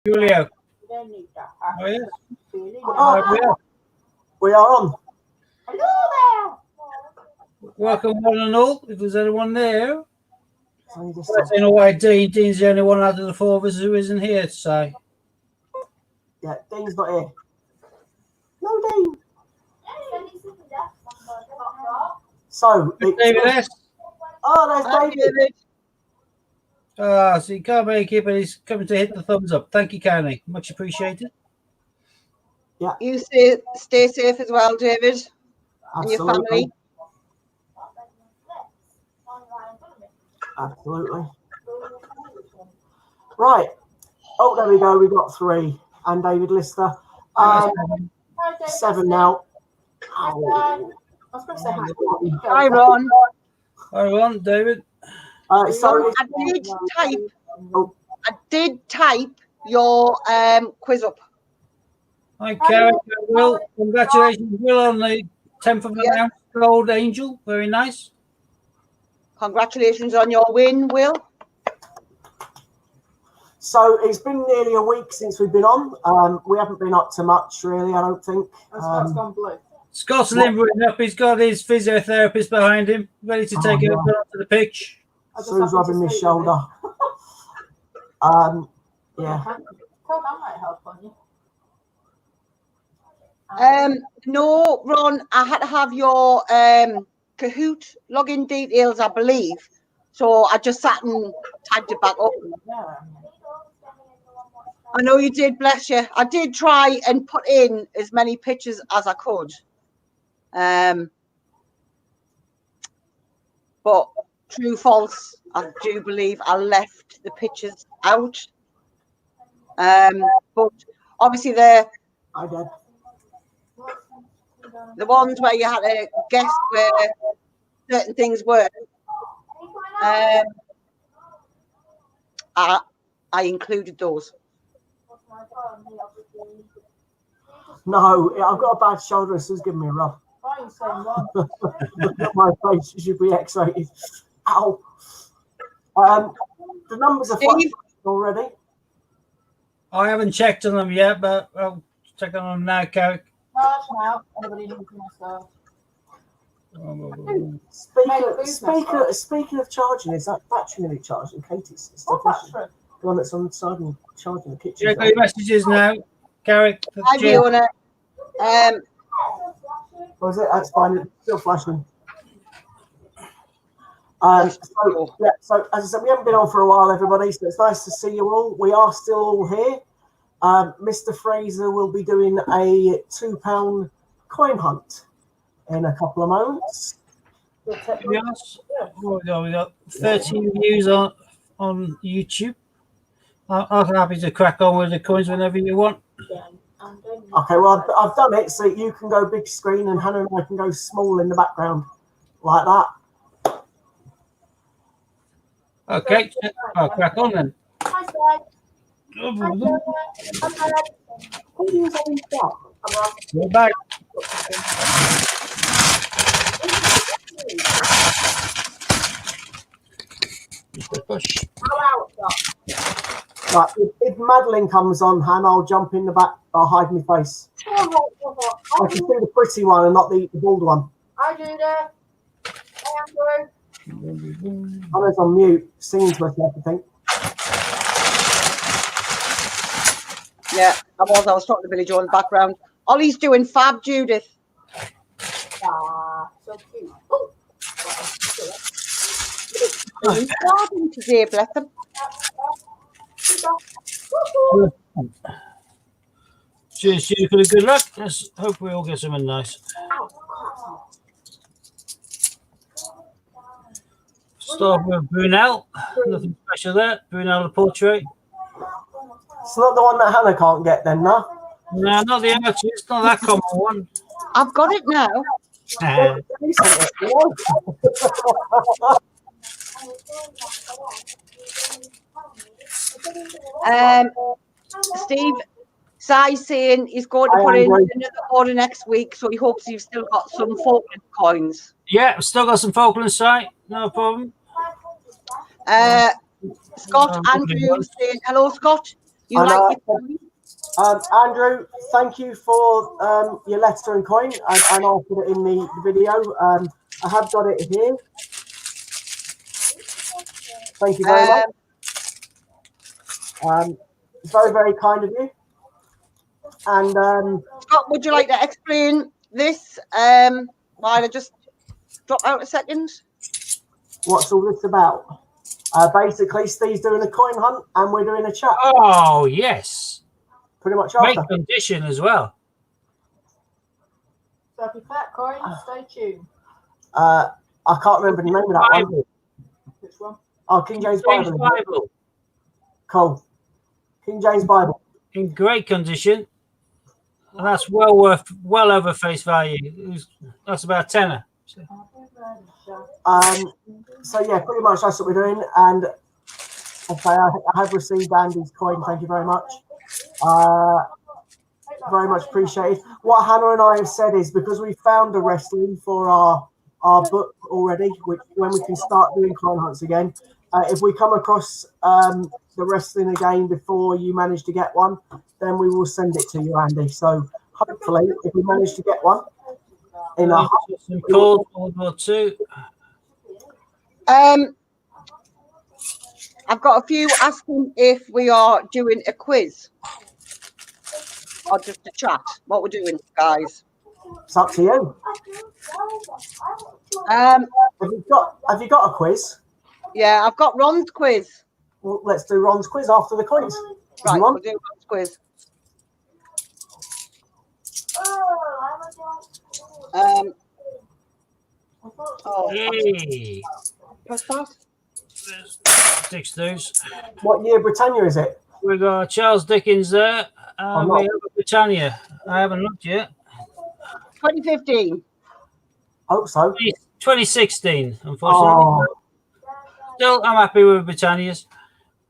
Julio. Oh, yes. Oh, we are on. Hello there. Welcome, one and all. If there's anyone there. I don't know why Dean's the only one out of the four of us who isn't here to say. Yeah, Dean's not here. No, Dean. So, David S. Oh, there's David. So you can't make it, but he's coming to hit the thumbs up. Thank you, kindly. Much appreciated. Yeah. You stay safe as well, David. Absolutely. And your family. Absolutely. Right. Oh, there we go. We got 3. And David Lister. 7 now. Oh. I was going to say hi. Hi, Ron. Hi, Ron. David. Sorry. I did type your quiz up. Hi, Karen. Will. Congratulations, Will, on the 10th of an ounce gold angel. Very nice. Congratulations on your win, Will. So it's been nearly a week since we've been on. We haven't been up to much, really, I don't think. Scott's gone blue. Scott's limbering up. He's got his physiotherapist behind him, ready to take it onto the pitch. Sue's rubbing my shoulder. Yeah. No, Ron, I had to have your Kahoot login details, I believe. So I just sat and typed it back up. I know you did, bless you. I did try and put in as many pictures as I could. But true, false, I do believe I left the pictures out. But obviously the ones where you had to guess where certain things were, I included those. No, I've got a bad shoulder. Sue's giving me a rub. Look at my face. You should be X-rated. Ow. The numbers are fluctuating already. I haven't checked on them yet, but I'll check on them now, Carrick. Speaking of charging, is that battery going to be charged in Katie's stuff? The one that's on the side and charging the kitchen. Check your messages now, Carrick. I do want to. Was it? That's fine. It's still flashing. So as I said, we haven't been on for a while, everybody. So it's nice to see you all. We are still all here. Mr. Fraser will be doing a £2 coin hunt in a couple of moments. Yes. We got 13 views on YouTube. I'm happy to crack on with the coins whenever you want. Okay, well, I've done it so you can go big screen and Hannah and I can go small in the background, like that. Okay, I'll crack on then. We're back. Push. Right, if Madeline comes on, Han, I'll jump in the back. I'll hide my face. I can see the pretty one and not the bald one. I do that. I was on mute, singing to myself, I think. Yeah, I was talking to Billy Joe in the background. Ollie's doing fab, Judith. So cute. He's starting today, bless him. Cheers, for the good luck. Let's hope we all get something nice. Start with Brunel. Nothing special there. Brunel, the portrait. It's not the one that Hannah can't get then, no? No, not the amateur. It's not that common one. I've got it now. Steve, Sai's saying he's going to put in another order next week, so he hopes you've still got some Falkland coins. Yeah, still got some Falkland Sai, no problem. Scott Andrew saying hello, Scott. You And, like it? Andrew, thank you for your letter and coin, and I'll put it in the video. I have got it here. Thank you very much. It's very, very kind of you. And Scott, would you like to explain this while I just drop out a second? what's all this about? Basically, Steve's doing a coin hunt, and we're doing a chat. Oh, yes. Pretty much Great after. condition as well. So if you collect coins, stay tuned. I can't remember the name of that one. Bible. Which one? Oh, King James James Bible. Bible. Cool. King James Bible. In great condition. And that's well over face value. That's about a tenner. So yeah, pretty much that's what we're doing. And okay, I have received Andy's coin. Thank you very much. Very much appreciated. What Hannah and I have said is because we found a wrestling for our book already, which when we can start doing coin hunts again. If we come across the wrestling again before you manage to get one, then we will send it to you, Andy. So hopefully, if we manage to get one in a Cold World War II. I've got a few asking if we are doing a quiz or just a chat. What we're doing, guys. it's up to you. Have you got a quiz? Yeah, I've got Ron's quiz. Well, let's do Ron's quiz after the quiz. If Right, you we'll want. do Ron's quiz. Hey. Press that. 6 those. What year Britannia is it? We've got Charles Dickens there. I'm We not- have Britannia. I haven't looked yet. 2015. Hope so. 2016, unfortunately. Oh, Still, I'm happy with Britannia's.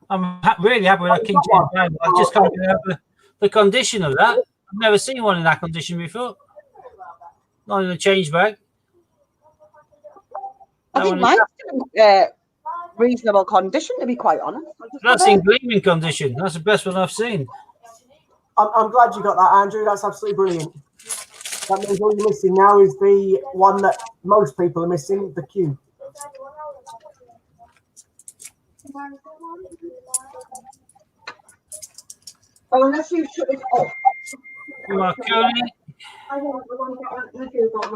I'm really happy with that King James Bible. I just can't get over the condition of that. I've never seen one in that condition before. Not in a change bag. I That think one is- mine's in reasonable condition, to be quite honest. That's in gleaming condition. That's the best one I've seen. I'm glad you got that, Andrew. That's absolutely brilliant. That means all you're missing now is the one that most people are missing, the cube. Oh, unless you shut it off. Marconi. I don't want to get the cube on.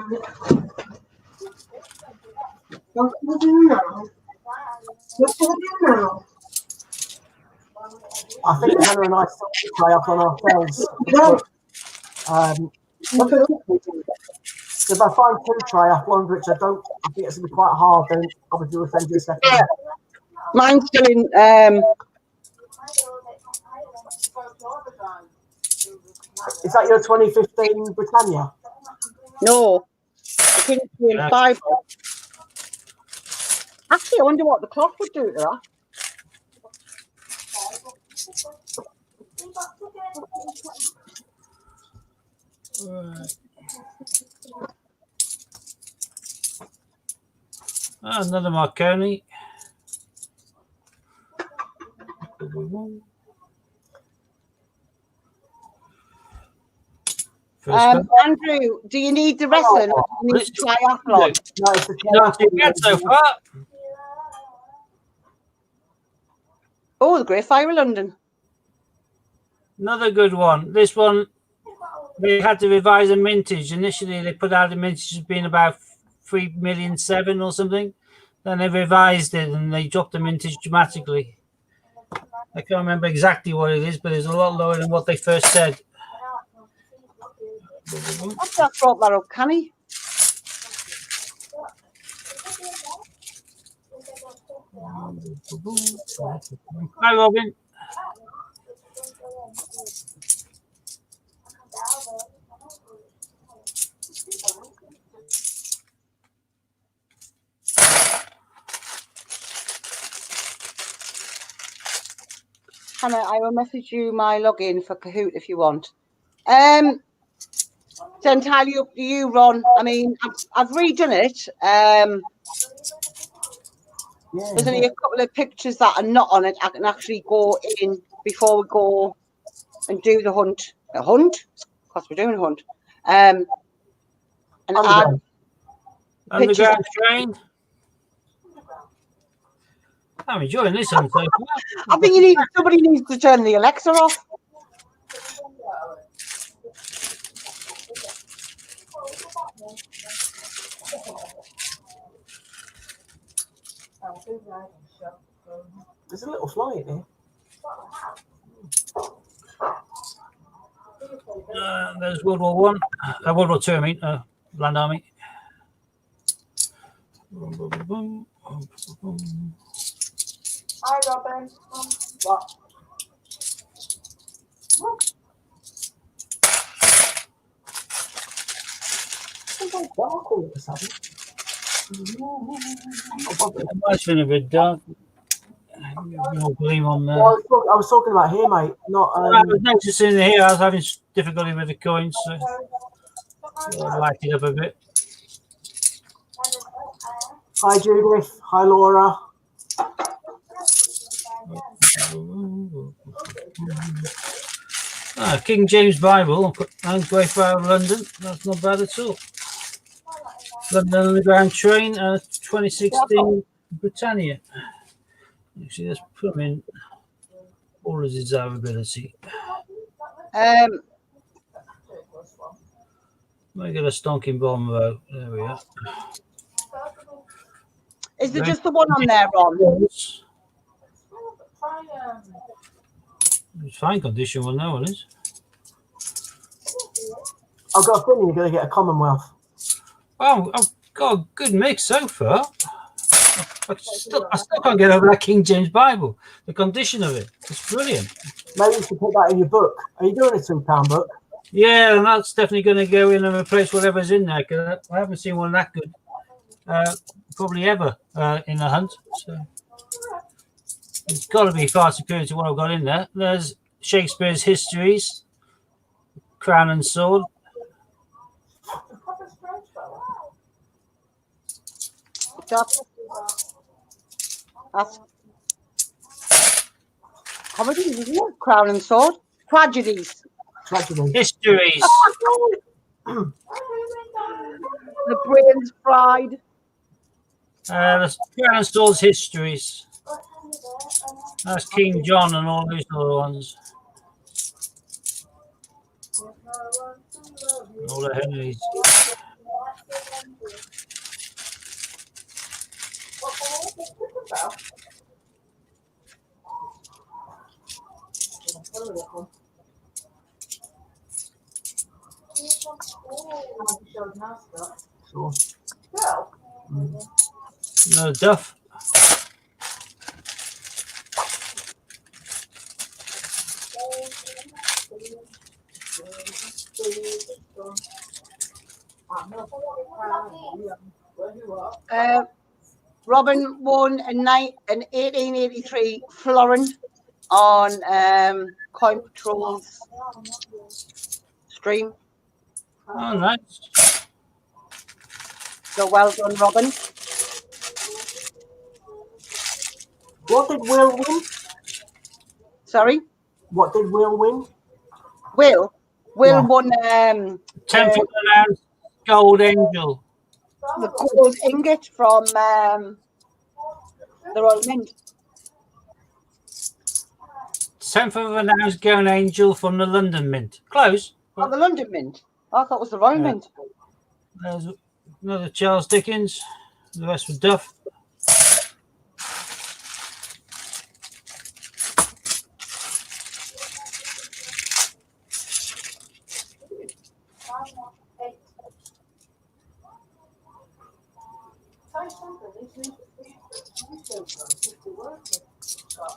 What can we do now? What can we do now? I think Hannah and I still try up on ourselves. What can we do? If I find two triathlons, which I think it's going to be quite hard, then obviously we'll send you a second. Yeah. Mine's still in. Is that your 2015 Britannia? No, the King James Bible. Actually, I wonder what the clock would do to that. Another Marconi. Andrew, do you need the wrestling or do you need triathlon? No, it's the Not too bad so far. Oh, the Great Fire of London. Another good one. This one, they had to revise a mintage. Initially, they put out the mintage as being about 3,000,007 or something. Then they revised it and they dropped the mintage dramatically. I can't remember exactly what it is, but it's a lot lower than what they first said. What's that brought that up, Canny? Hi, Robin. Hannah, I will message you my login for Kahoot if you want. It's entirely up to you, Ron. I mean, I've redone it. There's only a couple of pictures that are not on it. I can actually go in before we go and do the hunt. A hunt? Because we're doing a hunt. And add Underground. Underground train. I'm enjoying this one so far. I think somebody needs to turn the Alexa off. There's a little fly in here. There's World War One, World War Two. I mean, Land Army. Hi, Robin. What? It's like dark all of a sudden. It might have been a bit dark. No gleam on there. Well, I was talking about here, mate. Not. I was noticing here I was having difficulty with the coins, so I'll light it up a bit. Hi, Judith. Hi, Laura. King James Bible and Great Bar of London. That's not bad at all. London Underground Train, 2016 Britannia. Actually, let's put them in all of desirability. Might get a stonking bomb though. There we are. Is there just the one on there, Ron? It's fine condition one, that one is. I've got a feeling you're going to get a Commonwealth. Oh, I've got a good mix so far. I still can't get over that King James Bible. The condition of it, it's brilliant. Maybe you should put that in your book. Are you doing a £2 book? Yeah, and that's definitely going to go in and replace whatever's in there. Cause I haven't seen one that good, probably ever in a hunt. So it's got to be far superior to what I've got in there. There's Shakespeare's Histories, Crown and Sword. That's comedies, isn't it? Crown and Sword. Tragedies. Tragedy. Histories. The Brain's Bride. The Crown and Sword's Histories. That's King John and all these other ones. All the Henrys. Sure. No Duff. Robin won in 1883 florin on Coin Patrol's stream. Oh, nice. So well done, Robin. What did Will win? Sorry, What did Will win? Will Yeah. won 10 for the round, Gold Angel. the gold ingot from the Royal Mint. 10th of an ounce Gold Angel from the London Mint. Close. Oh, the London Mint. I thought it was the Royal Yeah. Mint. There's another Charles Dickens. The rest were Duff.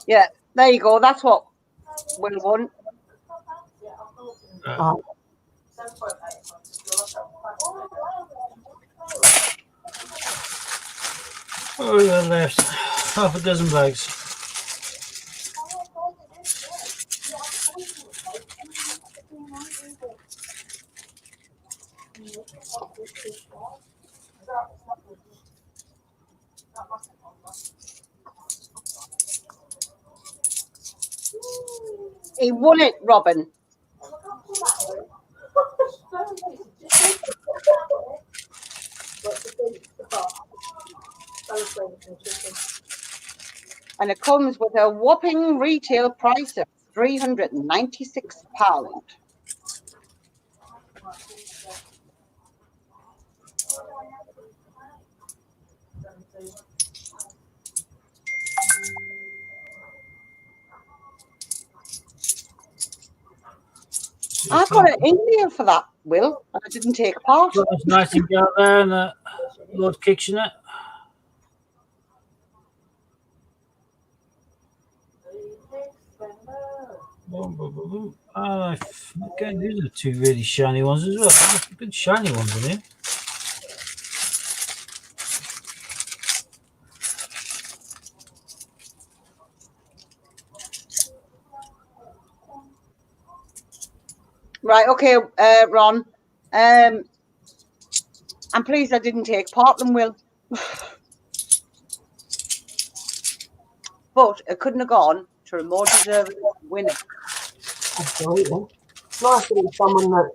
Yeah, there you go. That's what Will won. Oh, we got left half a dozen bags. He won it, Robin. And it comes with a whopping retail price of £396. I got an email for that, Will, and I didn't take part. Florence Nightingale there and Lord Kitchener. Again, these are two really shiny ones as well. Good shiny ones in here. Right, okay, Ron. I'm pleased I didn't take part in Will. But it couldn't have gone to a more deserving winner. Absolutely. It's nice that it's someone that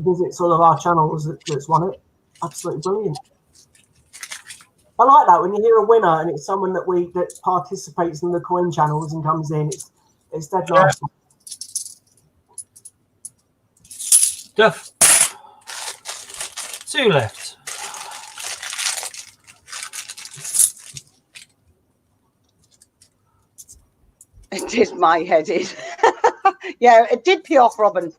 visits all of our channels that's won it. Absolutely brilliant. I like that when you hear a winner and it's someone that participates in the coin channels and comes in. It's dead nice. Duff. Two left. It did my head in. Yeah, it did pay off, Robin.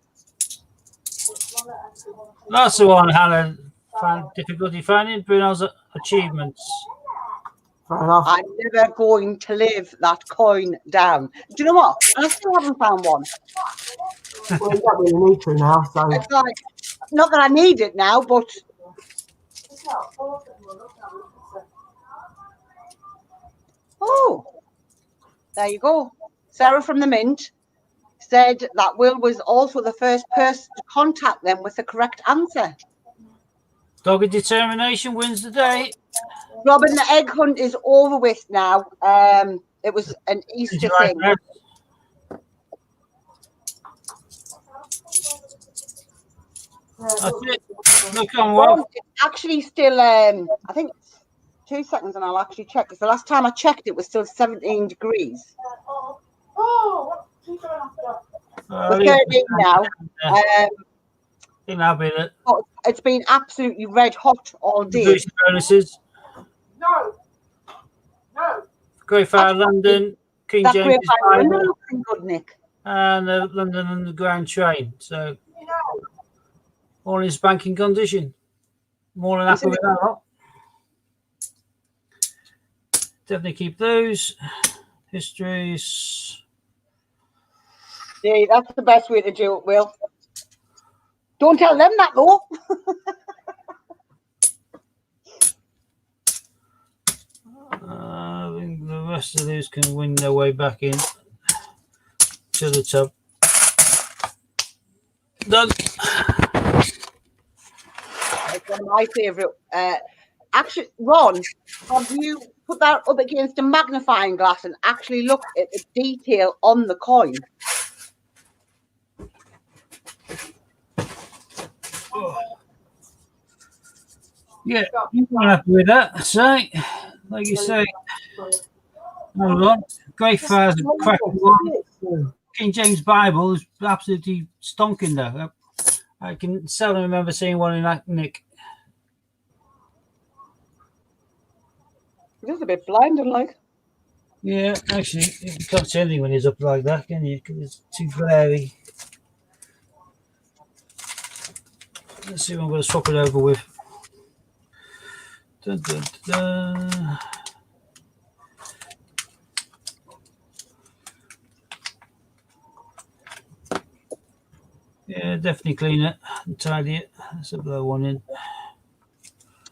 That's the one Hannah found difficulty finding. Bruno's achievements. Fair enough. I'm never going to live that coin down. Do you know what? I still haven't found one. Well, you don't really need to now. So It's like, not that I need it now, but oh, there you go. Sarah from the Mint said that Will was also the first person to contact them with the correct answer. Dogged determination wins the day. Robin, the egg hunt is over with now. It was an Easter Right thing. there. That's it. Look on Well, well. it's actually still, I think, 2 seconds and I'll actually check. Because the last time I checked, it was still 17 degrees. We're 13 now. think that'll be it. But it's been absolutely red hot all day. Boost bonuses. No. Great Fire London, King That James great fire Bible, looking good, Nick. and the London Underground train. So all in spanking condition. More than happy with that lot. Definitely keep those. Histories. Yeah, that's the best way to do it, Will. Don't tell them that, though. I think the rest of these can win their way back in to the top. Done. It's one of my favourite. Actually, Ron, have you put that up against a magnifying glass and actually looked at the detail on the coin? Yeah, I'm happy with that. So, like you say, hold on. Great Fire's a cracking one. King James Bible is absolutely stonking though. I can seldom remember seeing one in that nick. It is a bit blinding, like. Yeah, actually, you can't see anything when he's up like that, can you? Because it's too glary. Let's see what I'm going to swap it over with. Dun, dun, dun, dun. Yeah, definitely clean it and tidy it. Let's have that one in.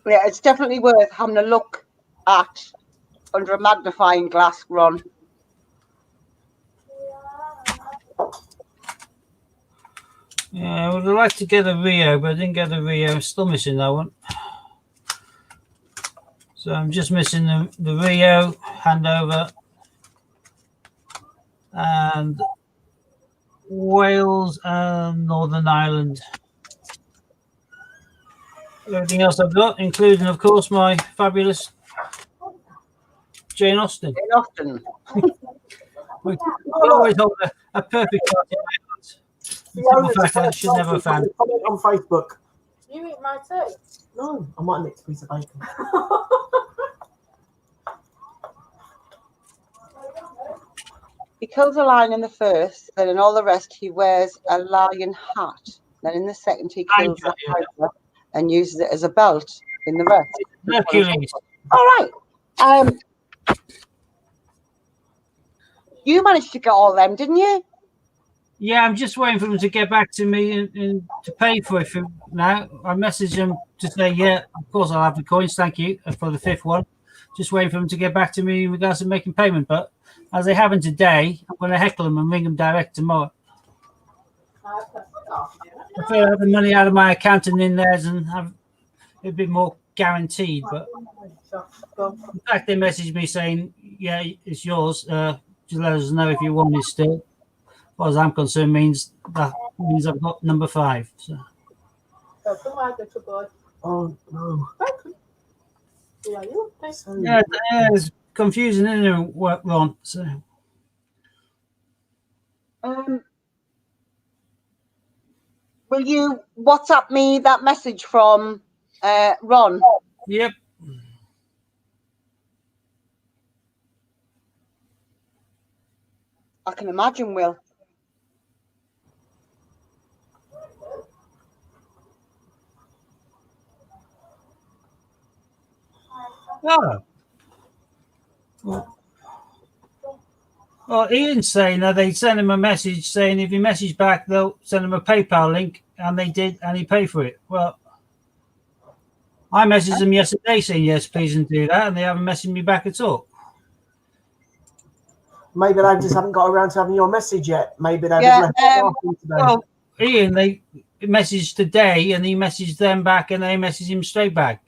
Yeah, it's definitely worth having a look at under a magnifying glass, Ron. Yeah, I would have liked to get a Rio, but I didn't get a Rio. I'm still missing that one. So I'm just missing the Rio handover and Wales and Northern Ireland. everything else I've got, including, of course, my fabulous Jane Austen. Jane Austen. I always hold a perfect part in my heart. Fiona, In fact, I should never have found. comment on Facebook. You eat my tea. No, I might nick a piece of bacon. He kills a lion in the first, then in all the rest he wears a lion hat. Then in the second he kills a tiger and uses it as a belt in the rest. Hercules. All right. You managed to get all them, didn't you? Yeah, I'm just waiting for them to get back to me and to pay for it now. I messaged them to say, yeah, of course I'll have the coins. Thank you for the fifth one. Just waiting for them to get back to me in regards to making payment. But as they haven't today, I'm going to heckle them and ring them direct tomorrow. I prefer to have the money out of my account and in theirs and have it a bit more guaranteed. But in fact, they messaged me saying, yeah, it's yours. Just let us know if you want it still. As far as I'm concerned, means I've got number 5. So. Oh no. Yeah, it's confusing, isn't it, Ron? So. Will you WhatsApp me that message from Ron? Yep. I can imagine, Will. Oh. Well, Ian's saying that they sent him a message saying if he messaged back, they'll send him a PayPal link, and they did, and he paid for it. Well, I messaged them yesterday saying yes, please, and do that, and they haven't messaged me back at all. Maybe they just haven't got around to having your message yet. Maybe they've Yeah, left it today. Well, Ian, they messaged today, and he messaged them back, and they messaged him straight back.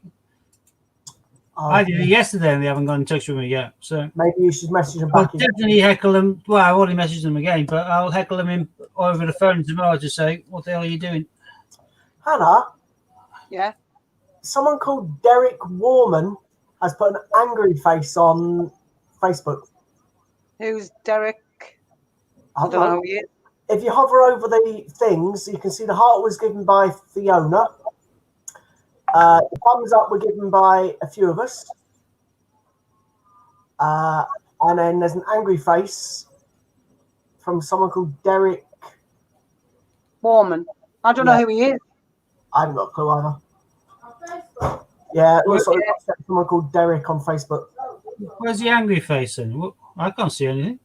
Oh, I did it yesterday, and they haven't got in touch with me yet. So maybe you should message them I'll back. definitely heckle them. Well, I've already messaged them again, but I'll heckle them in over the phone tomorrow to say, what the hell are you doing? Hannah, Yeah. someone called Derek Warman has put an angry face on Facebook. Who's Derek? I Hold don't know on. who he is. If you hover over the things, you can see the heart was given by Fiona. The thumbs up were given by a few of us. And then there's an angry face from someone called Derek. Warman. I don't know who he is. I haven't got a clue either. Yeah, it looks like someone called Derek on Facebook. Where's the angry face then? What? I can't see anything.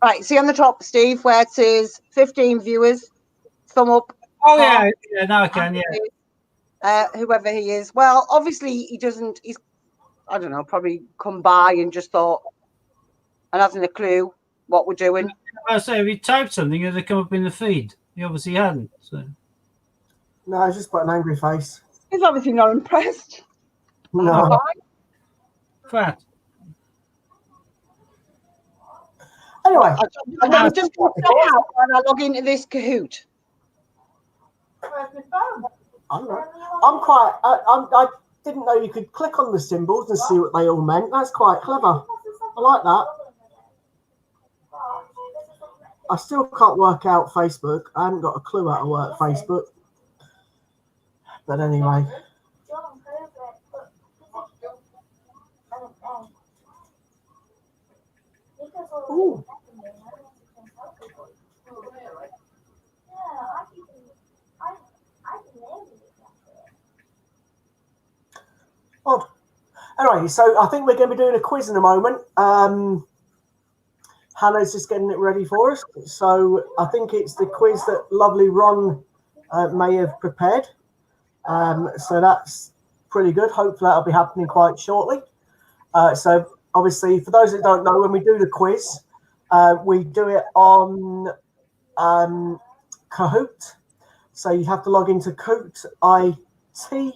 Right, see on the top, Steve, where it says 15 viewers, thumb up. Oh, yeah, now I can, yeah. Whoever he is. Well, obviously he doesn't, he's, I don't know, probably come by and just thought, and hasn't a clue what we're doing. I say, if he typed something, it'd come up in the feed. He obviously hadn't. So. No, it's just put an angry face. He's obviously not impressed. No. Fat. Anyway, I'm just going to stop out when I log into this Kahoot. Where's my phone? I don't know. I didn't know you could click on the symbols and see what they all meant. That's quite clever. I like that. I still can't work out Facebook. I haven't got a clue how to work Facebook. But anyway. Ooh. Odd. Anyway, so I think we're going to be doing a quiz in a moment. Hannah's just getting it ready for us. So I think it's the quiz that lovely Ron may have prepared. So that's pretty good. Hopefully that'll be happening quite shortly. So obviously, for those that don't know, when we do the quiz, we do it on Kahoot. So you have to log into Kahoot IT,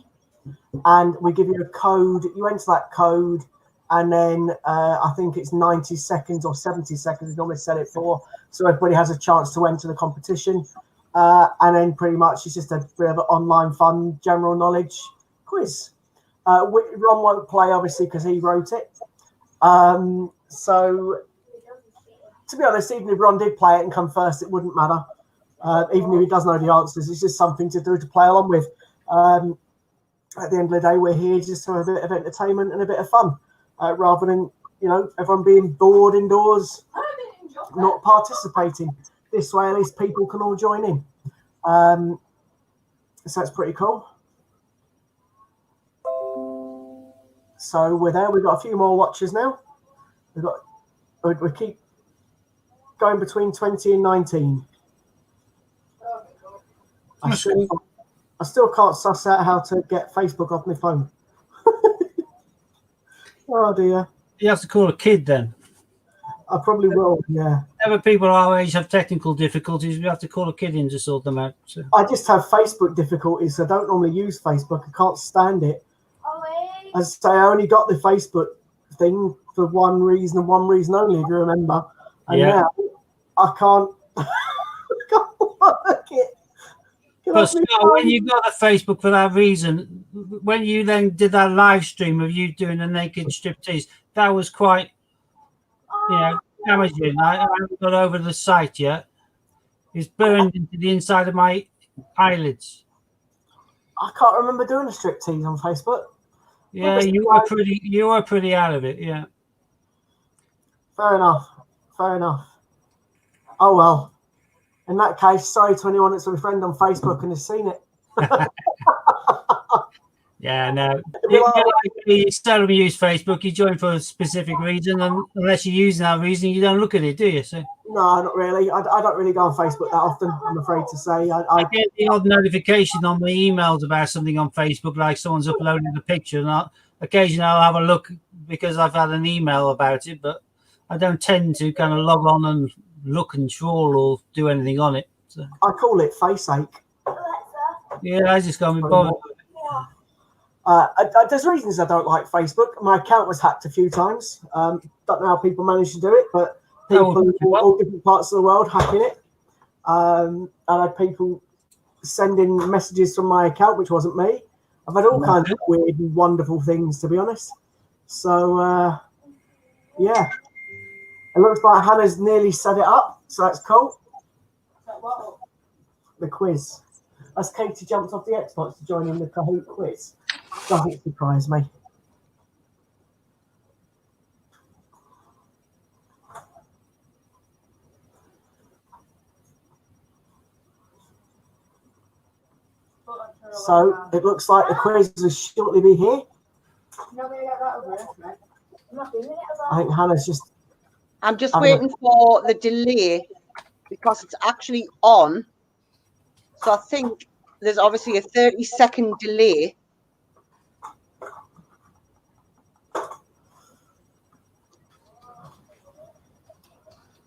and we give you a code. You enter that code, and then I think it's 90 seconds or 70 seconds we normally set it for, so everybody has a chance to enter the competition. And then pretty much it's just a bit of an online fun, general knowledge quiz. Ron won't play, obviously, because he wrote it. So, to be honest, even if Ron did play it and come first, it wouldn't matter. Even if he does know the answers, it's just something to do to play along with. At the end of the day, we're here just for a bit of entertainment and a bit of fun, rather than, you know, everyone being bored indoors, not participating. This way, at least people can all join in. So that's pretty cool. So we're there. We've got a few more watchers now. We keep going between 20 and 19. I still can't suss out how to get Facebook off my phone. Oh dear. You have to call a kid then. I probably will, yeah. Whenever people our age have technical difficulties, we have to call a kid in to sort them out. So. I just have Facebook difficulties. I don't normally use Facebook. I can't stand it. As I say, I only got the Facebook thing for one reason and one reason only, if you remember. And now I can't, I can't work it. But Scott, when you got a Facebook for that reason, when you then did that live stream of you doing a naked striptease, that was quite, you know, damaging. I haven't got over the site yet. It's burned into the inside of my eyelids. I can't remember doing a striptease on Facebook. Yeah, you were pretty out of it. Yeah. Fair enough. Fair enough. Oh well. In that case, sorry to anyone that's a friend on Facebook and has seen it. Yeah, no. You seldom use Facebook. You join for a specific reason, and unless you're using that reason, you don't look at it, do you? So. No, not really. I don't really go on Facebook that often, I'm afraid to say. I get the odd notification on my emails about something on Facebook, like someone's uploading a picture, and occasionally I'll have a look because I've had an email about it, but I don't tend to kind of log on and look and trawl or do anything on it. So. I call it face ache. Yeah, I just can't be bothered. There's reasons I don't like Facebook. My account was hacked a few times. Don't know how people manage to do it, but people in all different parts of the world hacking it. I had people sending messages from my account, which wasn't me. I've had all kinds of weird and wonderful things, to be honest. So, yeah. It looks like Hannah's nearly set it up, so that's cool. The quiz. As Katie jumped off the Xbox to join in the Kahoot quiz. Doesn't surprise me. So it looks like the quiz will shortly be here. I think Hannah's just... I'm just waiting for the delay because it's actually on. So I think there's obviously a 30-second delay.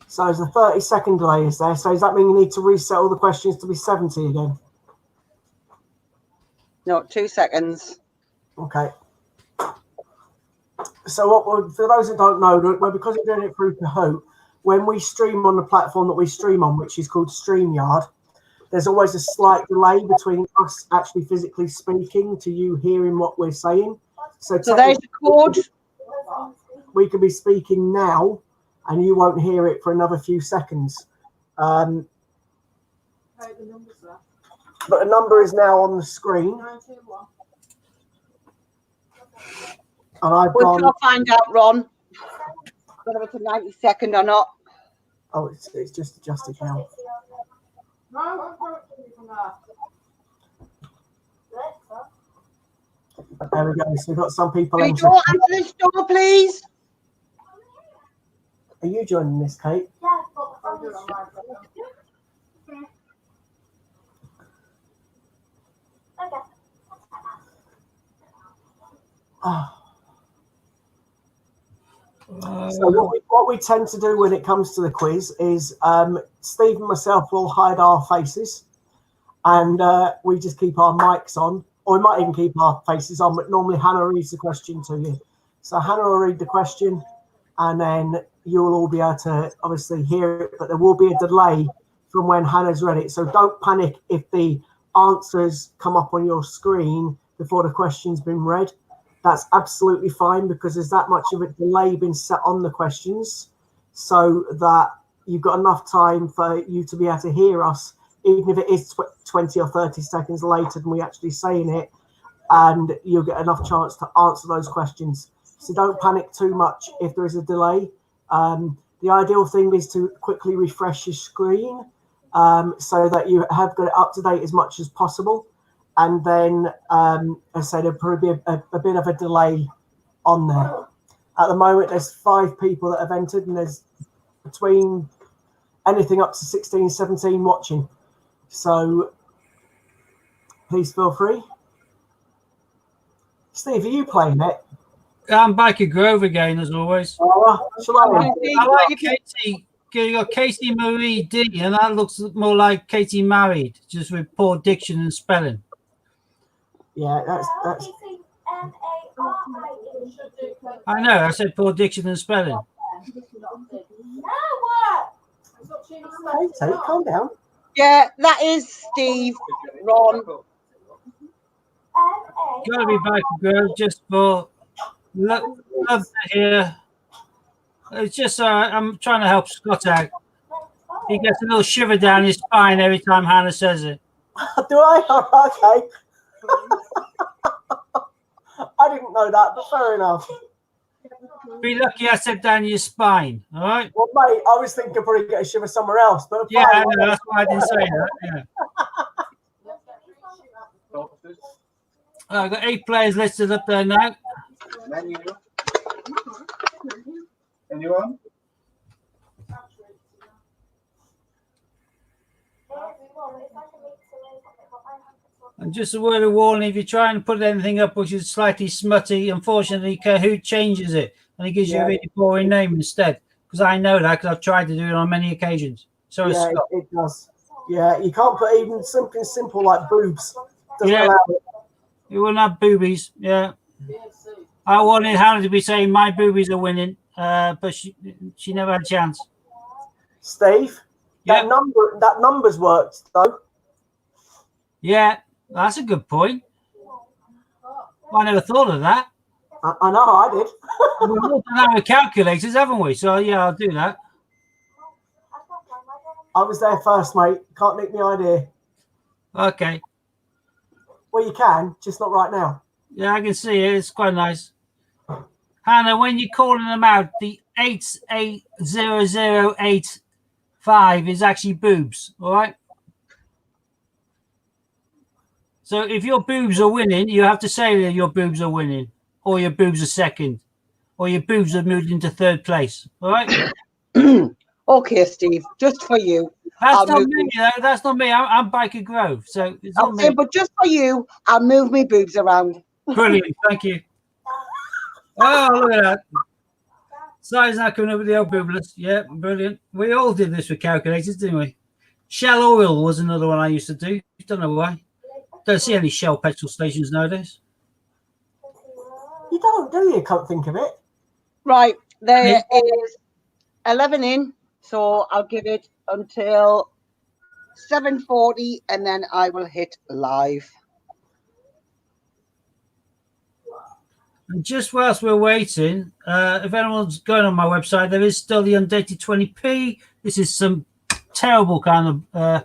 So there's a 30-second delay, is there? So does that mean you need to reset all the questions to be 70 again? No, 2 seconds. Okay. So for those that don't know, because we're doing it through Kahoot, when we stream on the platform that we stream on, which is called StreamYard, there's always a slight delay between us actually physically speaking to you hearing what we're saying. So there's the code. We could be speaking now, and you won't hear it for another few seconds. But the number is now on the screen. And We'll find out, Ron, whether it's a 90-second or not. Oh, it's just adjusted now. There we go. So we've got some people. Can you go answer this door, please? Are you joining this, Kate? Yeah, okay. Oh. So what we tend to do when it comes to the quiz is Steve and myself will hide our faces and we just keep our mics on, or we might even keep our faces on, but normally Hannah reads the question to you. So Hannah will read the question and then you'll all be able to obviously hear it, but there will be a delay from when Hannah's read it. So don't panic if the answers come up on your screen before the question's been read. That's absolutely fine because there's that much of a delay been set on the questions so that you've got enough time for you to be able to hear us, even if it is 20 or 30 seconds later than we actually saying it, and you'll get enough chance to answer those questions. So don't panic too much if there is a delay. The ideal thing is to quickly refresh your screen so that you have got it up to date as much as possible. And then, as I said, there'll probably be a bit of a delay on there. At the moment, there's 5 people that have entered, and there's between anything up to 16, 17 watching. So please feel free. Steve, are you playing it? I'm back at Grove again, as always. Shall I? I like Katie. You got Katie Marie D, and that looks more like Katie Married, just with poor diction and spelling. Yeah, that's. I know, I said poor diction and spelling. Katie, calm down. Yeah, that is Steve, Ron. Got to be back at Grove just for love to hear. It's just I'm trying to help Scott out. He gets a little shiver down his spine every time Hannah says it. Do I? Oh, okay. I didn't know that, but fair enough. Be lucky I said down your spine, all right? Well, mate, I was thinking probably get a shiver somewhere else, but Yeah, fine. I know, that's why I didn't say that. Yeah. I've got 8 players listed up there now. Anyone? And just a word of warning, if you try and put anything up which is slightly smutty, unfortunately, Kahoot changes it and he gives you a really boring name instead. Because I know that because I've tried to do it on many occasions. So Yeah, Scott. it does. Yeah, you can't put even something simple like boobs. Doesn't Yeah. allow it. You wouldn't have boobies, yeah. I wanted Hannah to be saying my boobies are winning, but she never had a chance. Steve, Yeah, that number's worked though. yeah, that's a good point. I never thought of that. I know I did. We've all done that with calculators, haven't we? So yeah, I'll do that. I was there first, mate. Can't nick the idea. Okay. Well, you can, just not right now. Yeah, I can see it. It's quite nice. Hannah, when you're calling them out, the 880085 is actually boobs, all right? So if your boobs are winning, you have to say that your boobs are winning, or your boobs are second, or your boobs have moved into third place, all right? Okay, Steve, just for you. That's I'll not move me, though. That's not me. I'm Biker Grove, so it's not Okay, me. but just for you, I'll move my boobs around. Brilliant, thank you. Oh, look at that. Si's now coming up with the old boobless. Yeah, brilliant. We all did this with calculators, didn't we? Shell oil was another one I used to do. Don't know why. Don't see any Shell petrol stations nowadays. You don't, do you? Can't think of it. Right, there is 11 in, so I'll give it until 7:40 and then I will hit live. And just whilst we're waiting, if anyone's going on my website, there is still the Undated 20p. This is some terrible kind of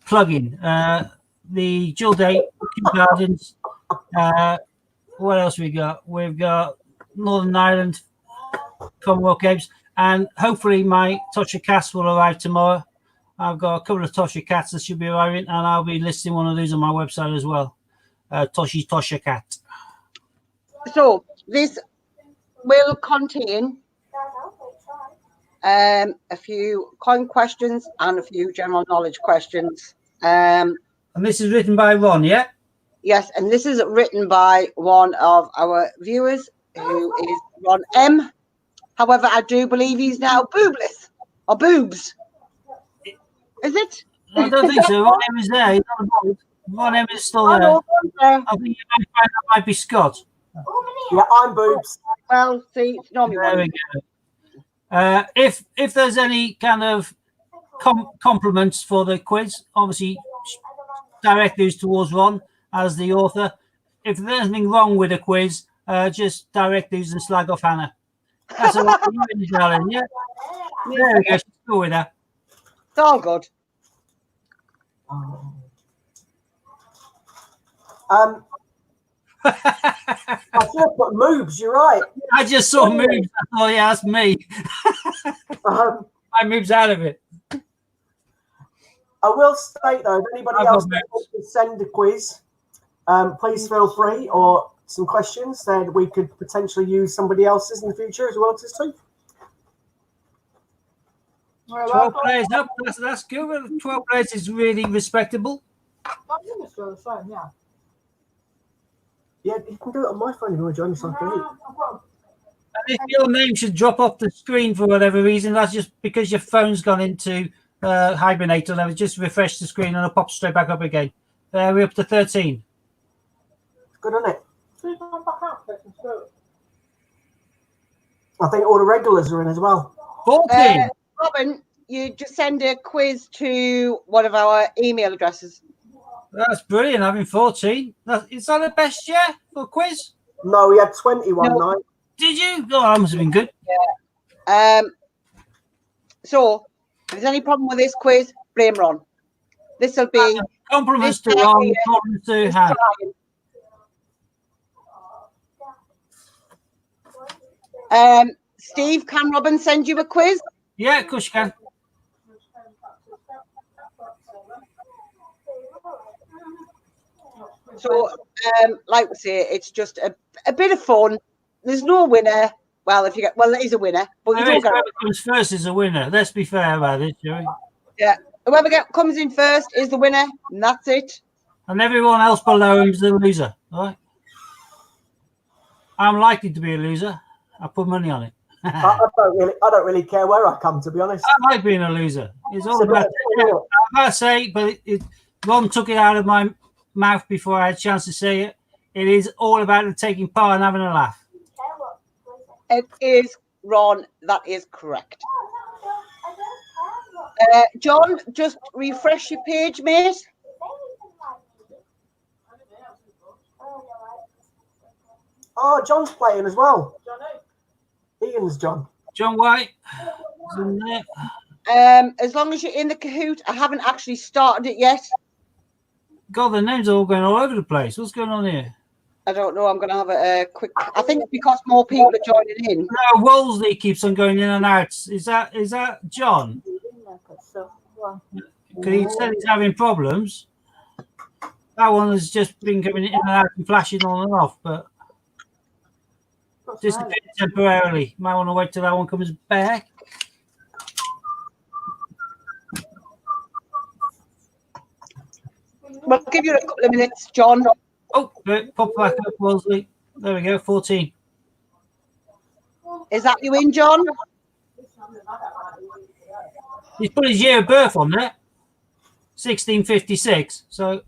plugin. The dual date, Kew Gardens. What else we got? We've got Northern Ireland, Commonwealth Games, and hopefully my Tosha cats will arrive tomorrow. I've got a couple of Tosha cats that should be arriving, and I'll be listing one of these on my website as well. Tosha cat. So this will contain a few coin questions and a few general knowledge questions. And this is written by Ron, yeah? Yes, and this is written by one of our viewers who is Ron M. However, I do believe he's now boobless or boobs. Is it? I don't think so. Ron M is there. He's not bold. Ron M is still there. Oh, no, I think you might find that might be Scott. Yeah, I'm boobs. well, see, it's normally There one. we go. If there's any kind of compliments for the quiz, obviously direct these towards Ron as the author. if there's anything wrong with a quiz, just direct these and slag off Hannah. That's all right. Darling. Yeah. There we go. She's still with her. It's all good. I should have put moves. You're right. I just saw moves. I thought, yeah, that's me. I moves out of it. I will state though, if anybody I've else got wants to send a quiz, please feel free, or some questions, then we could potentially use somebody else's in the future as well as too. 12 players up. That's good. Well, 12 players is really respectable. I think it's still the same, yeah. Yeah, you can do it on my phone if you want to join us on Create. And if your name should drop off the screen for whatever reason, that's just because your phone's gone into hibernate, and I would just refresh the screen and it'll pop straight back up again. We're up to 13. Good, isn't it? So you come back out, Chris, and screw it. I think all the regulars are in as well. 14. Robin, you just send a quiz to one of our email addresses. That's brilliant. Having 14. Is that the best year for a quiz? No, we had 21 No. night. Did you? Oh, that must have been good. So, if there's any problem with this quiz, blame Ron. This will be Compliments to This Ron. year Compliments to Hannah. Steve, can Robin send you a quiz? Yeah, of course you can. So, like we say, it's just a bit of fun. There's no winner. Well, if you get, well, there is a winner, but you don't get. Whoever comes first is a winner. Let's be fair about it, shall we? Yeah, whoever comes in first is the winner, and that's it. And everyone else below him is the loser. All right. I'm likely to be a loser. I put money on it. I don't really care where I come, to be honest. I like being a loser. It's all So about. that's- I've got to say, but Ron took it out of my mouth before I had a chance to say it. It is all about taking part and having a laugh. It is Ron. That is correct. John, just refresh your page, mate. Oh, John's playing as well. Johnny, Ian's John. John White is in there. As long as you're in the Kahoot, I haven't actually started it yet. God, the names are all going all over the place. What's going on here? I don't know. I'm going to have a quick. I think it's because more people are joining in. No, Wolseley keeps on going in and out. Is that John? so, well, Because he said he's having problems. That one has just been coming in and out and flashing on and off, but disappeared temporarily. Might want to wait till that one comes back. We'll give you a couple of minutes, John. Oh, pop back up, Wolseley. There we go, 14. Is that you in, John? He's put his year of birth on there, 1656. So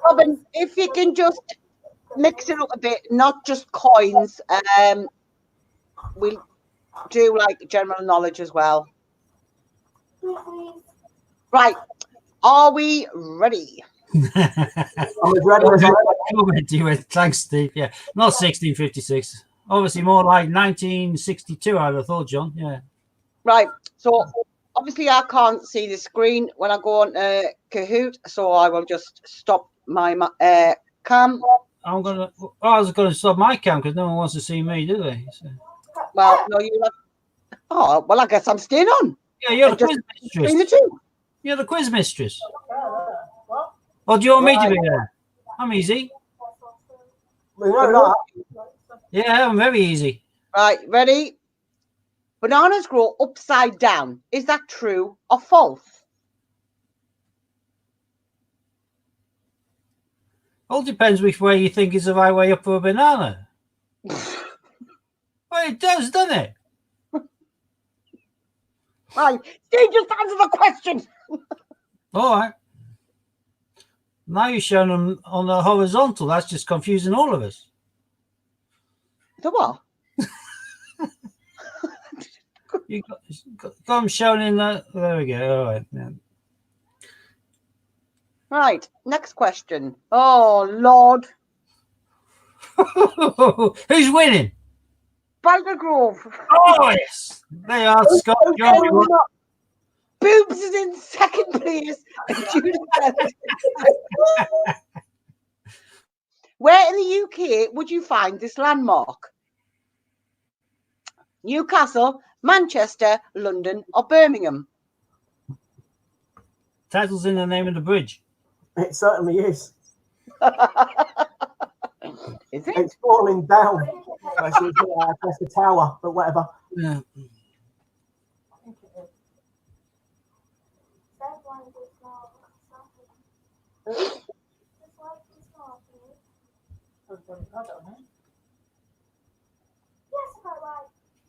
Robin, if you can just mix it up a bit, not just coins. We'll do like general knowledge as well. Right. Are we ready? I'm as ready as I am. Thanks, Steve. Yeah, not 1656. Obviously, more like 1962. I'd have thought, John. Yeah. Right. So obviously, I can't see the screen when I go on Kahoot, so I will just stop my cam. I was going to stop my cam because no one wants to see me, do they? So. Well, no, you. Oh, well, I guess I'm staying on. Yeah, you're the Just quiz between mistress. the two. You're the quiz mistress. Or do you want me to be there? I'm easy. We know that. Yeah, I'm very easy. Right, ready? Bananas grow upside down. Is that true or false? All depends which way you think is the right way up for a banana. Well, it does, doesn't it? Right, Steve, just answer the question. All right. Now you're showing them on the horizontal. That's just confusing all of us. So what? You got them shown in the. There we go. All right. Yeah. Right, next question. Oh, Lord. Who's winning? Balder Grove. Oh, yes. They are Scott. John. Boobs is in second place. And Judith Ellis. Where in the UK would you find this landmark? Newcastle, Manchester, London, or Birmingham? Title's in the name of the bridge. It certainly is. Is it? It's falling down. Actually, across the tower, but whatever. Yeah. I think it is. I don't know.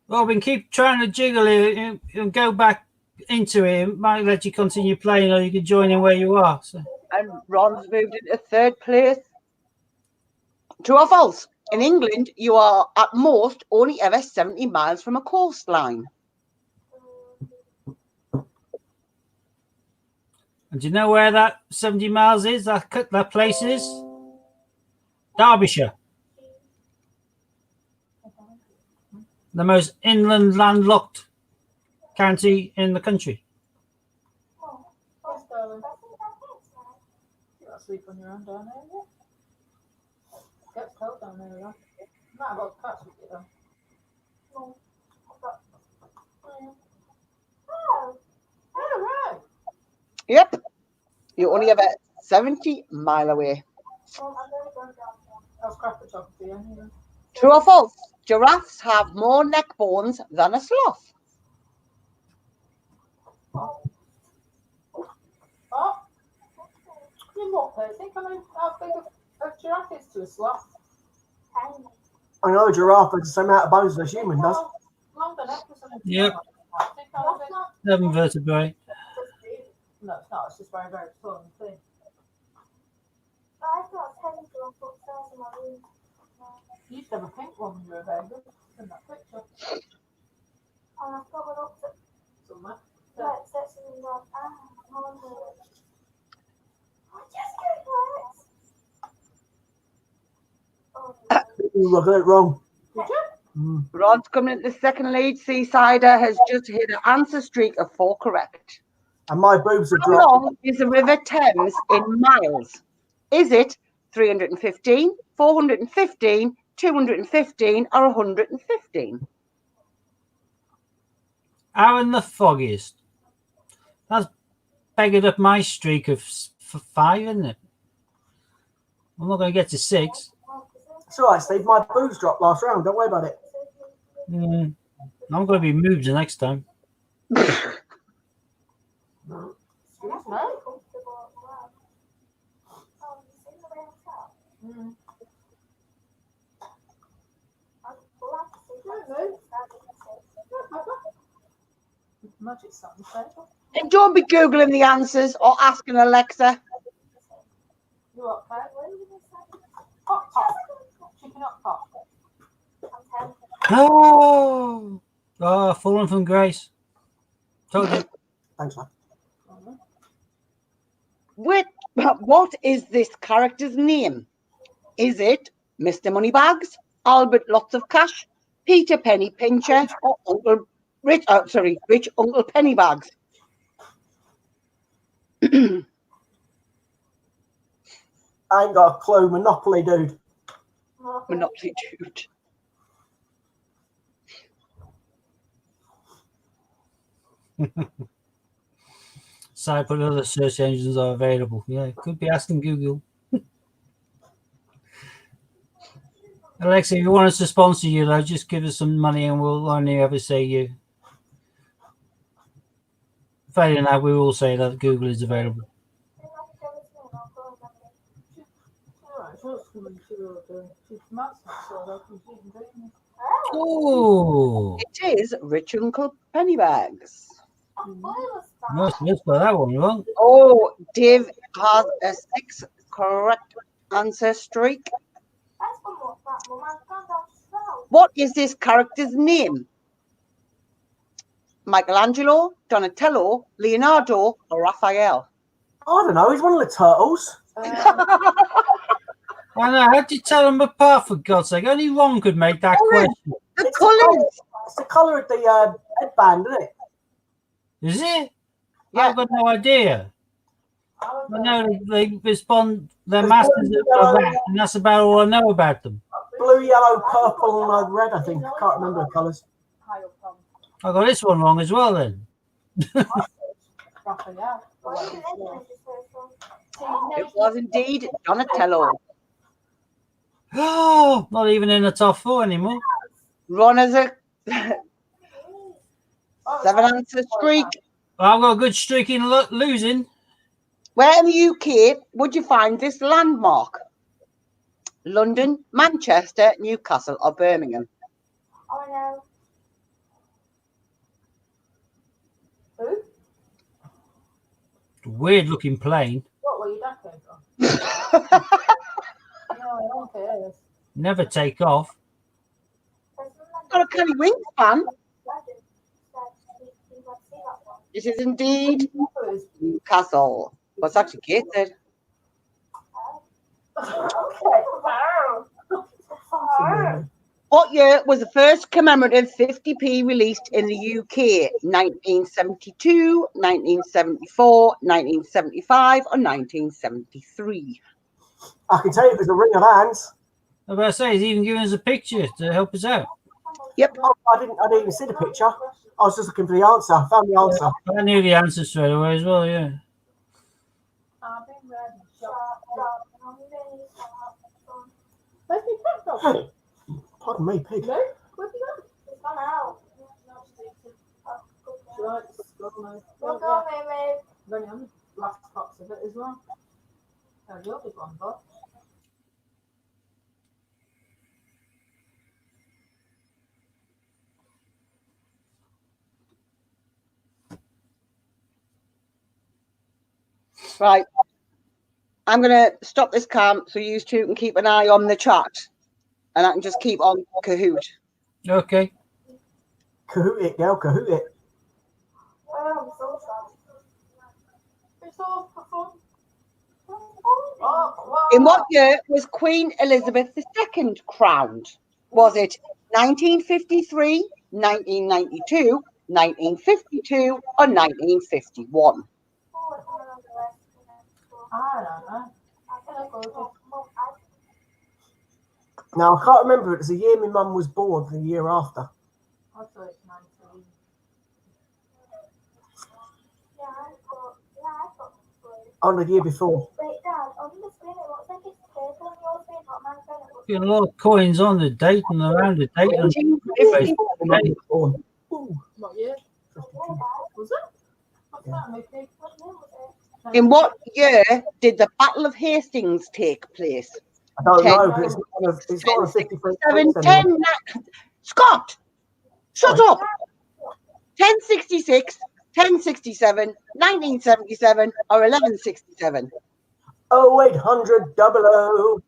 Robin, keep trying to jiggle it and go back into it. It might let you continue playing, or you can join in where you are. So. And Ron's moved into third place. True or false? In England, you are at most only ever 70 miles from a coastline. And do you know where that 70 miles is? That place is Derbyshire, the most inland landlocked county in the country. Yes, darling. You got to sleep on your own down there, yeah? It gets cold down there, yeah. You might have got a catch with you, though. No. Oh, right. Yep. You're only about 70 miles away. I'll scrap it off to you anyway. True or false? Giraffes have more neck bones than a sloth. Oh, you what, Percy? Can I how big a giraffe is to a sloth? I know a giraffe has the same amount of bones as a human does. Longer neck or something. Yep. Think how big? 7 vertebrae. No, it's not. It's just very, very tall and thin. You used to have a pink one when you were a baby. In that picture. Somewhere. Ooh, I got it wrong. Did you? Mm. Ron's coming into the second lead. Seasider has just hit an answer streak of 4 correct. And my boobs are How dropped. long is the River Thames in miles? Is it 315, 415, 215, or 115? Aaron the foggiest. That's beggared up my streak of 5, isn't it? I'm not going to get to 6. It's all right, Steve. My boobs dropped last round. Don't worry about it. I'm going to be moved the next time. Excuse me? Mm. Magic's something special. And don't be Googling the answers or asking Alexa. You what, Kate? Hot pot. Chicken hot pot. Oh, fallen from grace. Told you. Thanks, man. What is this character's name? Is it Mr. Moneybags, Albert Lots of Cash, Peter Penny Pincher, or Rich Uncle Pennybags? I ain't got a clue. Monopoly, dude. Monopoly dude. Side put other search engines are available. Yeah, could be asking Google. Alexa, if you want us to sponsor you, though, just give us some money and we'll only ever say you. Failing that, we will say that Google is available. Alright, so it's coming to she's maths, so that's what she's doing. Oh, It is Rich Uncle Pennybags. must by that one, wrong. Oh, Dave has a 6 correct answer streak. What is this character's name? Michelangelo, Donatello, Leonardo, or Raphael? I don't know. He's one of the turtles. I know. How'd you tell them apart, for God's sake? Only one could make that question. The It's colours. It's the colour of the headband, isn't it? Is it? Yeah. I've got no idea. I know they respond, they're There's masters blue, of yellow, that, and that's about all I know about them. blue, yellow, purple, and red. I think I can't remember the colours. I got this one wrong as well then. Raphael. It was indeed Donatello. Oh, not even in the top 4 anymore. Run as a 7-answer streak. I've got a good streak in losing. Where in the UK would you find this landmark? London, Manchester, Newcastle, or Birmingham? Oh no. Who? Weird looking plane. What were you that came from? No, I don't care. Never take off. Got a Kelly Wings fan. This is indeed Newcastle. What's actually Kate said. What year was the first commemorative 50p released in the UK? 1972, 1974, 1975, or 1973? I can tell you there's a ring of hands. I was about to say, he's even giving us a picture to help us out. Yep. Oh, I didn't even see the picture. I was just looking for the answer. I found the answer. I knew the answer straight away as well, yeah. Where's the cat dog? Pardon me, pig. No? Where's he gone? He's gone out. Right, go now. Look on me, mate. Running on the last box of it as well. Oh, you'll be gone, but. Right. I'm going to stop this cam so you two can keep an eye on the chat. And I can just keep on Kahoot. Okay. Kahoot it, girl, Kahoot it. Oh, I'm so sorry. It's all for fun. Oh, wow. In what year was Queen Elizabeth II crowned? Was it 1953, 1992, 1952, or 1951? I don't know. I go to. Now, I can't remember. It was the year my mum was born, the year after. I thought it's 19. Oh, the year before. Wait, Dad, on the screen it looks like it's purple and yours being hot man phone. Getting a lot of coins on the date and around the date. And 1950. My mum was born. Ooh, What year? 52. Was it? What's that, my pig? What year was it? In what year did the Battle of Hastings take place? I don't 10, know, but it's not on a 53. 7, 10, Scott, shut up. 1066, 1067, 1977, or 1167? 0800 00.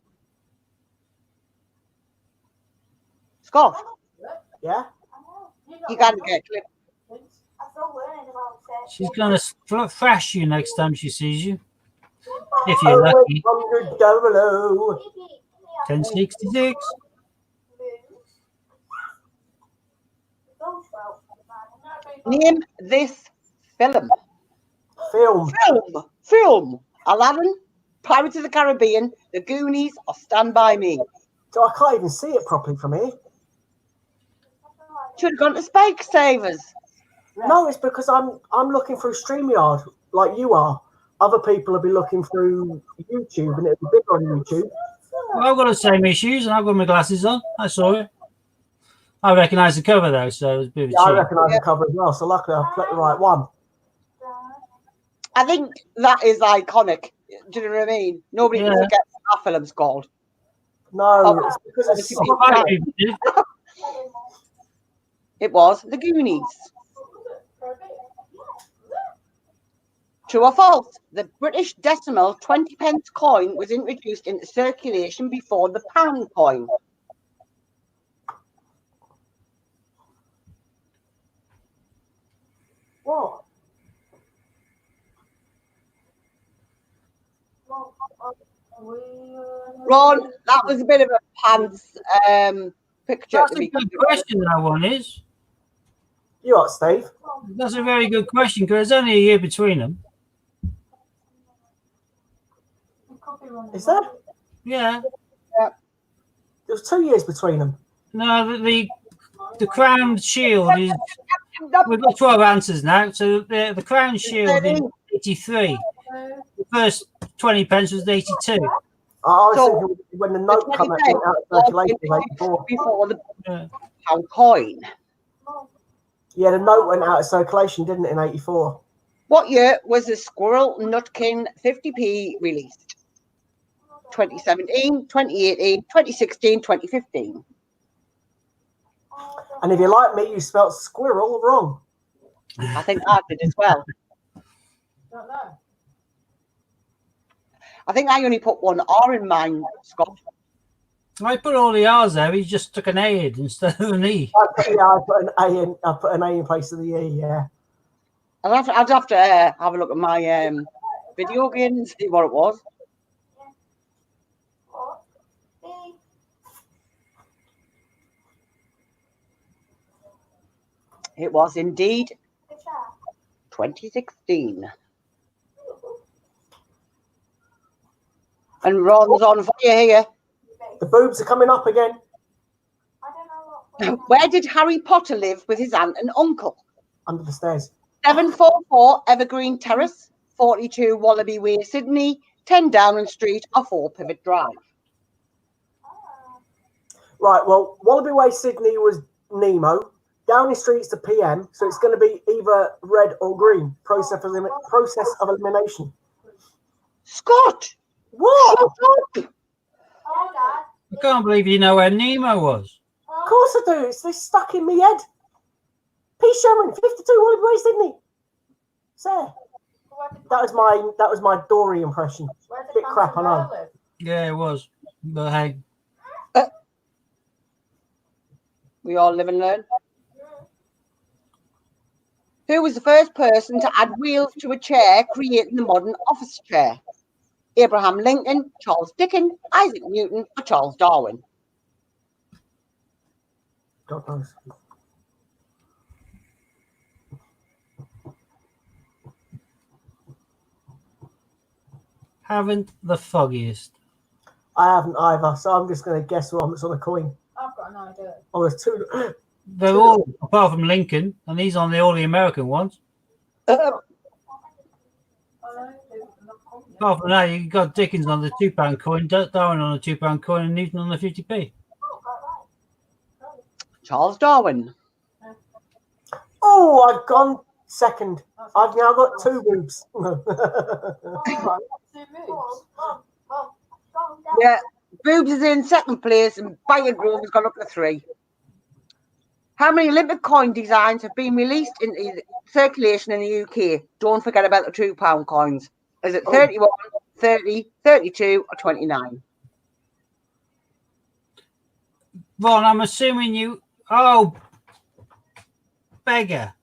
Scott, Yeah? I know. you got to get a clip. I'm still learning about it. she's going to thrash you next time she sees you. If you're lucky. 0800 00. 1066. Name this film. Film. Film. Aladdin, Pirates of the Caribbean, The Goonies, or Stand By Me. So I can't even see it properly from here. Should have gone to Spike Savers. No, it's because I'm looking through StreamYard like you are. Other people will be looking through YouTube and it'll be bigger on YouTube. Well, I've got the same issues and I've got my glasses on. I saw it. I recognise the cover though, so it was a bit of a Yeah, I cheat. recognise the cover as well, so luckily I've clicked the right one. I think that is iconic. Do you know what I mean? Nobody Yeah. forgets what that film's called. No, it's because it's Obviously, so Quite a funny. few did. It was The Goonies. True or false? The British decimal 20p coin was introduced into circulation before the pound coin. Ron, that was a bit of a pants picture. That's to a be good question, that one is. You what, Steve? That's a very good question because there's only a year between them. Is there? Yeah. There was 2 years between them. No, the Crown Shield is. We've got 12 answers now. So the Crown Shield is 83. The first 20 pence was 82. I was So, thinking when the note the came out, 20 went out of circulation, it was 84. before the Yeah. pound coin. Yeah, the note went out of circulation, didn't it, in 84? What year was the Squirrel Nutkin 50p released? 2017, 2018, 2016, 2015. And if you're like me, you spelt squirrel wrong. I think I did as well. Don't know. I think I only put one R in mine, Scott. I put all the R's there. He just took an A in instead of an E. I put an A in. I put an A in place of the E. Yeah. I'd have to have a look at my video game and see what it was. It was indeed 2016. And Ron's on fire here. The boobs are coming up again. Where did Harry Potter live with his aunt and uncle? Under the stairs. 744 Evergreen Terrace, 42 Wallaby Way, Sydney, 10 Downing Street, or 4 Pivot Drive. Right, well, Wallaby Way, Sydney was Nemo. Downing Street's the PM, so it's going to be either red or green. Process of elimination. Scott! What? Shut up! I can't believe you know where Nemo was. Of course I do. It's stuck in me head. P. Sherman, 52 Wallaby Way, Sydney. Sir. That was my Dory impression. Bit crap, I know. Yeah, it was. But hey, We all live and learn. Who was the first person to add wheels to a chair, creating the modern office chair? Abraham Lincoln, Charles Dickens, Isaac Newton, or Charles Darwin? God knows. haven't the foggiest. I haven't either, so I'm just going to guess what's on the coin. I've got no idea. Oh, there's two. They're all, apart from Lincoln, and he's on all the American ones. Apart from that, you got Dickens on the £2 coin, Darwin on the £2 coin, and Newton on the 50p. Charles Darwin. Oh, I've gone second. I've now got two boobs. Yeah, Boobs is in second place and Bayern Grove has gone up to 3. How many Olympic coin designs have been released in circulation in the UK? Don't forget about the £2 coins. Is it 31, 30, 32 or 29? Ron, I'm assuming you... Oh, beggar.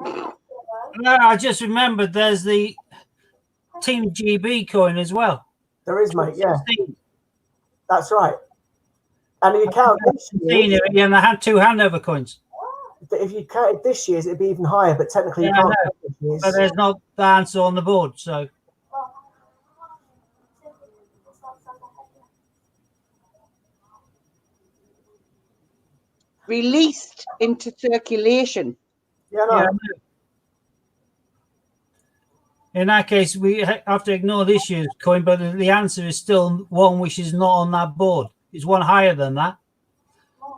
No, I just remembered there's the Team GB coin as well. There is, mate, yeah. That's right. And if you count this year, and I had 2 handover coins. if you counted this year's, it'd be even higher, but technically you can't count this year's. But there's not the answer on the board, so... Released into circulation. Yeah, no. Yeah, in that case, we have to ignore this year's coin, but the answer is still one which is not on that board. It's one higher than that.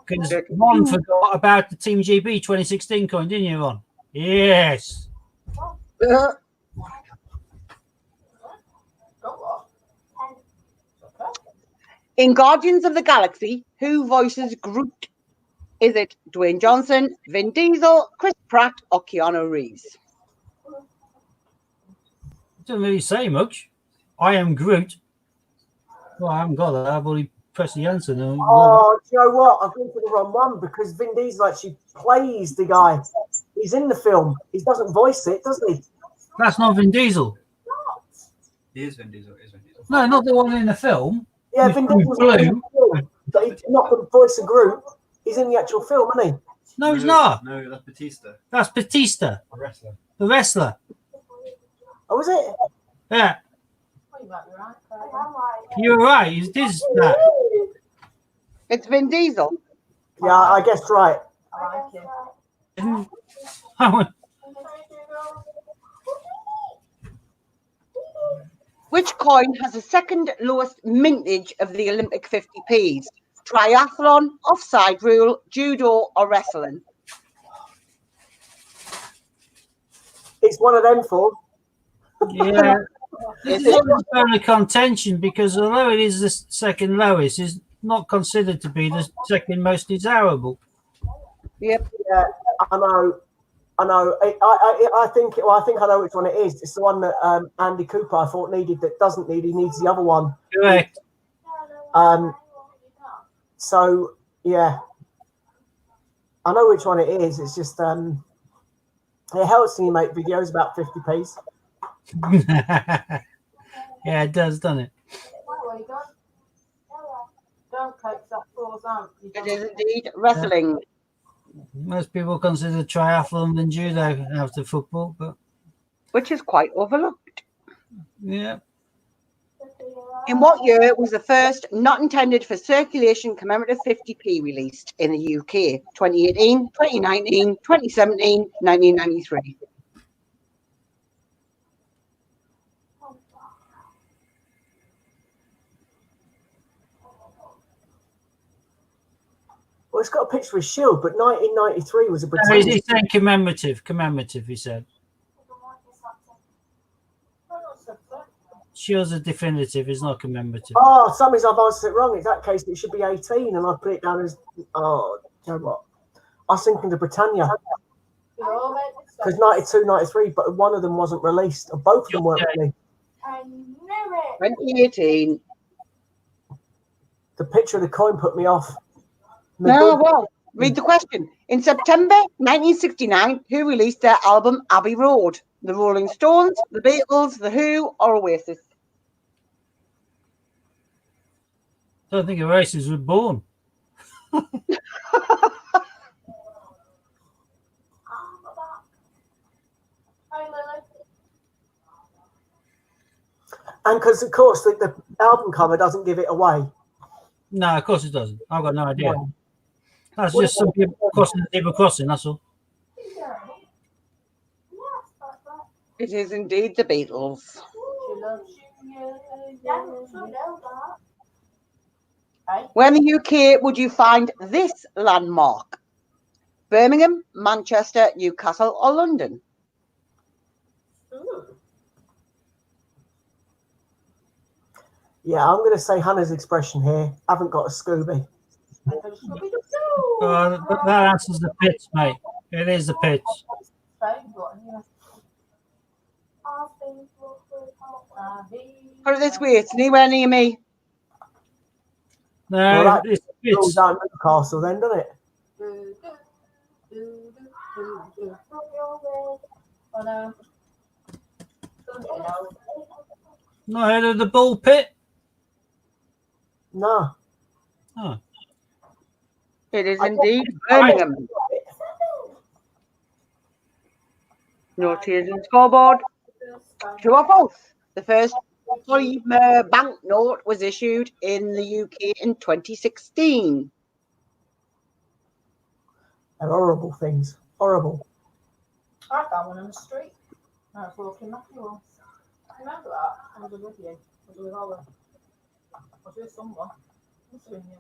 Because Ron forgot about the Team GB 2016 coin, didn't you, Ron? Yes. In Guardians of the Galaxy, who voices Groot? Is it Dwayne Johnson, Vin Diesel, Chris Pratt, or Keanu Reeves? Doesn't really say much. I am Groot. Well, I haven't got that. I've already pressed the answer now. Oh, do you know what? I've gone for the wrong one because Vin Diesel actually plays the guy. He's in the film. He doesn't voice it, does he? That's not Vin Diesel. He is Vin Diesel. No, not the one in the film. Yeah, He's Vin from Diesel's Blue. in the film, but he's not the voice of Groot. He's in the actual film, isn't he? No, he's not. No, that's Batista, That's Batista, the wrestler. the wrestler. Oh, is it? Yeah, Oh, you might be right. I'm like, you're right. It is that. It's Vin Diesel. Yeah, I guessed right. I like it. Which coin has the second lowest mintage of the Olympic 50p's? Triathlon, offside rule, judo, or wrestling? It's one of them four. Yeah. This is a bone of contention because although it is the second lowest, it's not considered to be the second most desirable. Yep. Yeah, I know. I think I know which one it is. It's the one that Andy Cooper I thought needed that doesn't need. He needs the other one. Correct. So yeah, I know which one it is. It's just it helps when you make videos about 50p's. Yeah, it does, doesn't it? Where you going? Don't coax that falls out. You It don't- is indeed wrestling. Most people consider triathlon and judo after football, but Which is quite overlooked. yeah. In what year was the first not intended for circulation commemorative 50p released in the UK? 2018, 2019, 2017, 1993. Well, it's got a picture of Shield, but 1993 was a No, Britannia. he's saying commemorative, he said. Shield's a definitive, it's not commemorative. Oh, some is I've answered it wrong. In that case, it should be 18, and I put it down as. Oh, you know what? I was thinking the Britannia We all made because mistakes. 92, 93, but one of them wasn't released, or both of them weren't Okay. released. I knew it. 2018. The picture of the coin put me off. No, well, read the question. In September 1969, who released their album Abbey Road? The Rolling Stones, the Beatles, the Who, or Oasis? I don't think Oasis was born. Hi, Lily. And because, of course, the album cover doesn't give it away. No, of course it doesn't. I've got no idea. No. That's just some people crossing the zebra crossing, that's all. It is indeed the Beatles. She loves you. Dad should know that. Hey, Where in the UK would you find this landmark? Birmingham, Manchester, Newcastle, or London? ooh. Yeah, I'm going to say Hannah's expression here. Haven't got a Scooby. That answers the pitch, mate. It is the pitch. Put it this way, it's anywhere near me. No, Well, that it's the Goes pitch. down Newcastle then, doesn't it? Oh no. Not heard of the ball pit? No. Oh. It is indeed Birmingham. No tears on scoreboard. True or false? The first polymer banknote was issued in the UK in 2016. They're horrible things. Horrible. I found one on the street. I was walking Matthew once. I remember that. I was with you. I was with Oliver. I was with someone. Must have been you.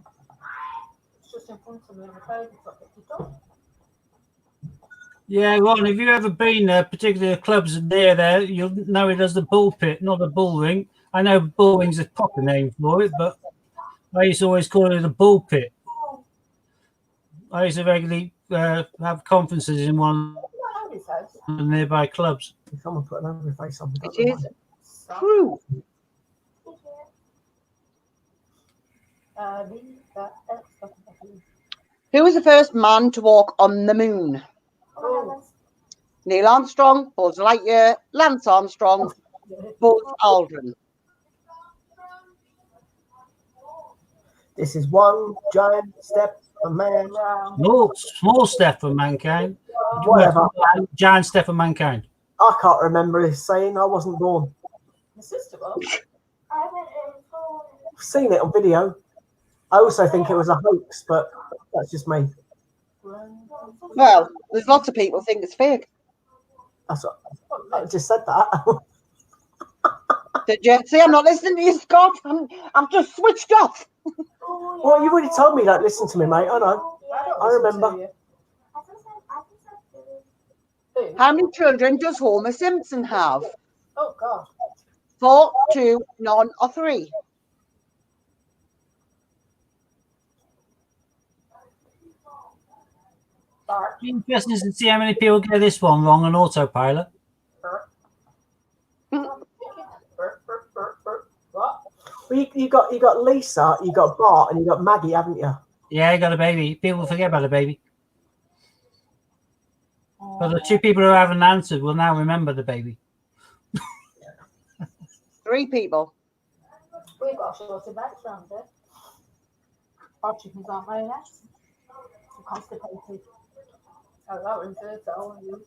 It's just in front of me on the table, so I picked it up. Yeah, Ron, if you've ever been there, particularly the clubs near there, you'll know it as the bull pit, not the bull ring. I know bull ring's a proper name for it, but I used to always call it a bull pit. I used to regularly have conferences in one What his house? of the nearby clubs. Someone put an angry face on me. It is true. Who was the first man to walk on the moon? Neil Armstrong, Buzz Lightyear, Lance Armstrong, Buzz Aldrin. This is one giant step for man. Small step for mankind. Whatever. Giant step for mankind. I can't remember his saying. I wasn't born. My sister was. I went in for I've seen it on video. I also think it was a hoax, but that's just me. Well, there's lots of people think it's fake. That's what, I just said that. Did you see? I'm not listening to you, Scott. I'm just switched off. Well, you've already told me don't listen to me, mate. I know. I remember. How many children does Homer Simpson have? Oh God. 4, 2, none, or 3? Bark. Interesting to see how many people get this one wrong on autopilot. Bark. Bark, bark, bark, bark. What? Well, you got Lisa, you got Bart, and you got Maggie, haven't you? Yeah, I got a baby. People forget about the baby. But the 2 people who haven't answered will now remember the baby. 3 people. We've got shorter backs round here. Our chickens aren't laying eggs. We're constipated. Oh, that one's fertile. You.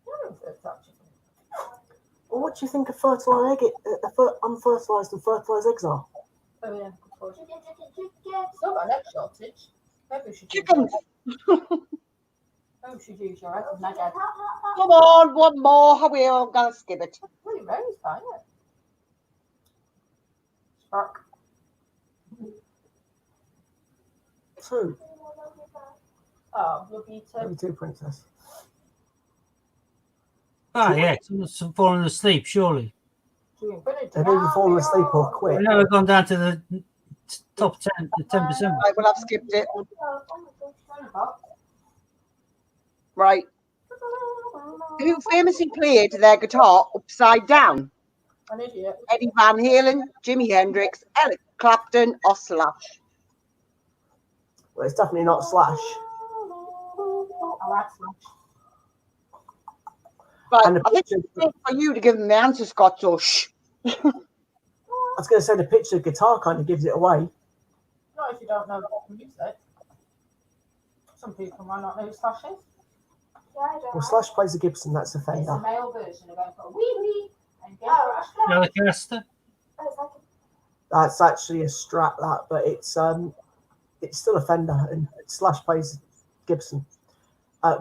You're infertile chicken. Well, what do you think a fertilized egg, unfertilized and fertilized eggs are? Oh yeah, good point. Still got an egg shortage. Maybe we should Chickens. Maybe we should use your egg and egg. Come on, one more. How we all gonna skip it? Well, you raised, aren't you? Spark. 2. Oh, you'll be Maybe 2, princess. Yeah, someone's fallen asleep, surely. doing good. They've either fallen asleep or quit. We've never gone down to the top 10, the 10%. I will have skipped it. Right. Who famously played their guitar upside down? An idiot. Eddie Van Halen, Jimi Hendrix, Eric Clapton, or Slash? Well, it's definitely not Slash. I like Slash. Right, And the I think picture, it's time for you to give them the answer, Scott, so shh. I was going to say the picture of guitar kind of gives it away. Not if you don't know the music. Some people might not know who Slash is. Well, Slash plays a Gibson, that's a It's a Fender. male version of going for wee wee and get a Telecaster. That's actually a Strat, that, but it's still a Fender, and Slash plays Gibson.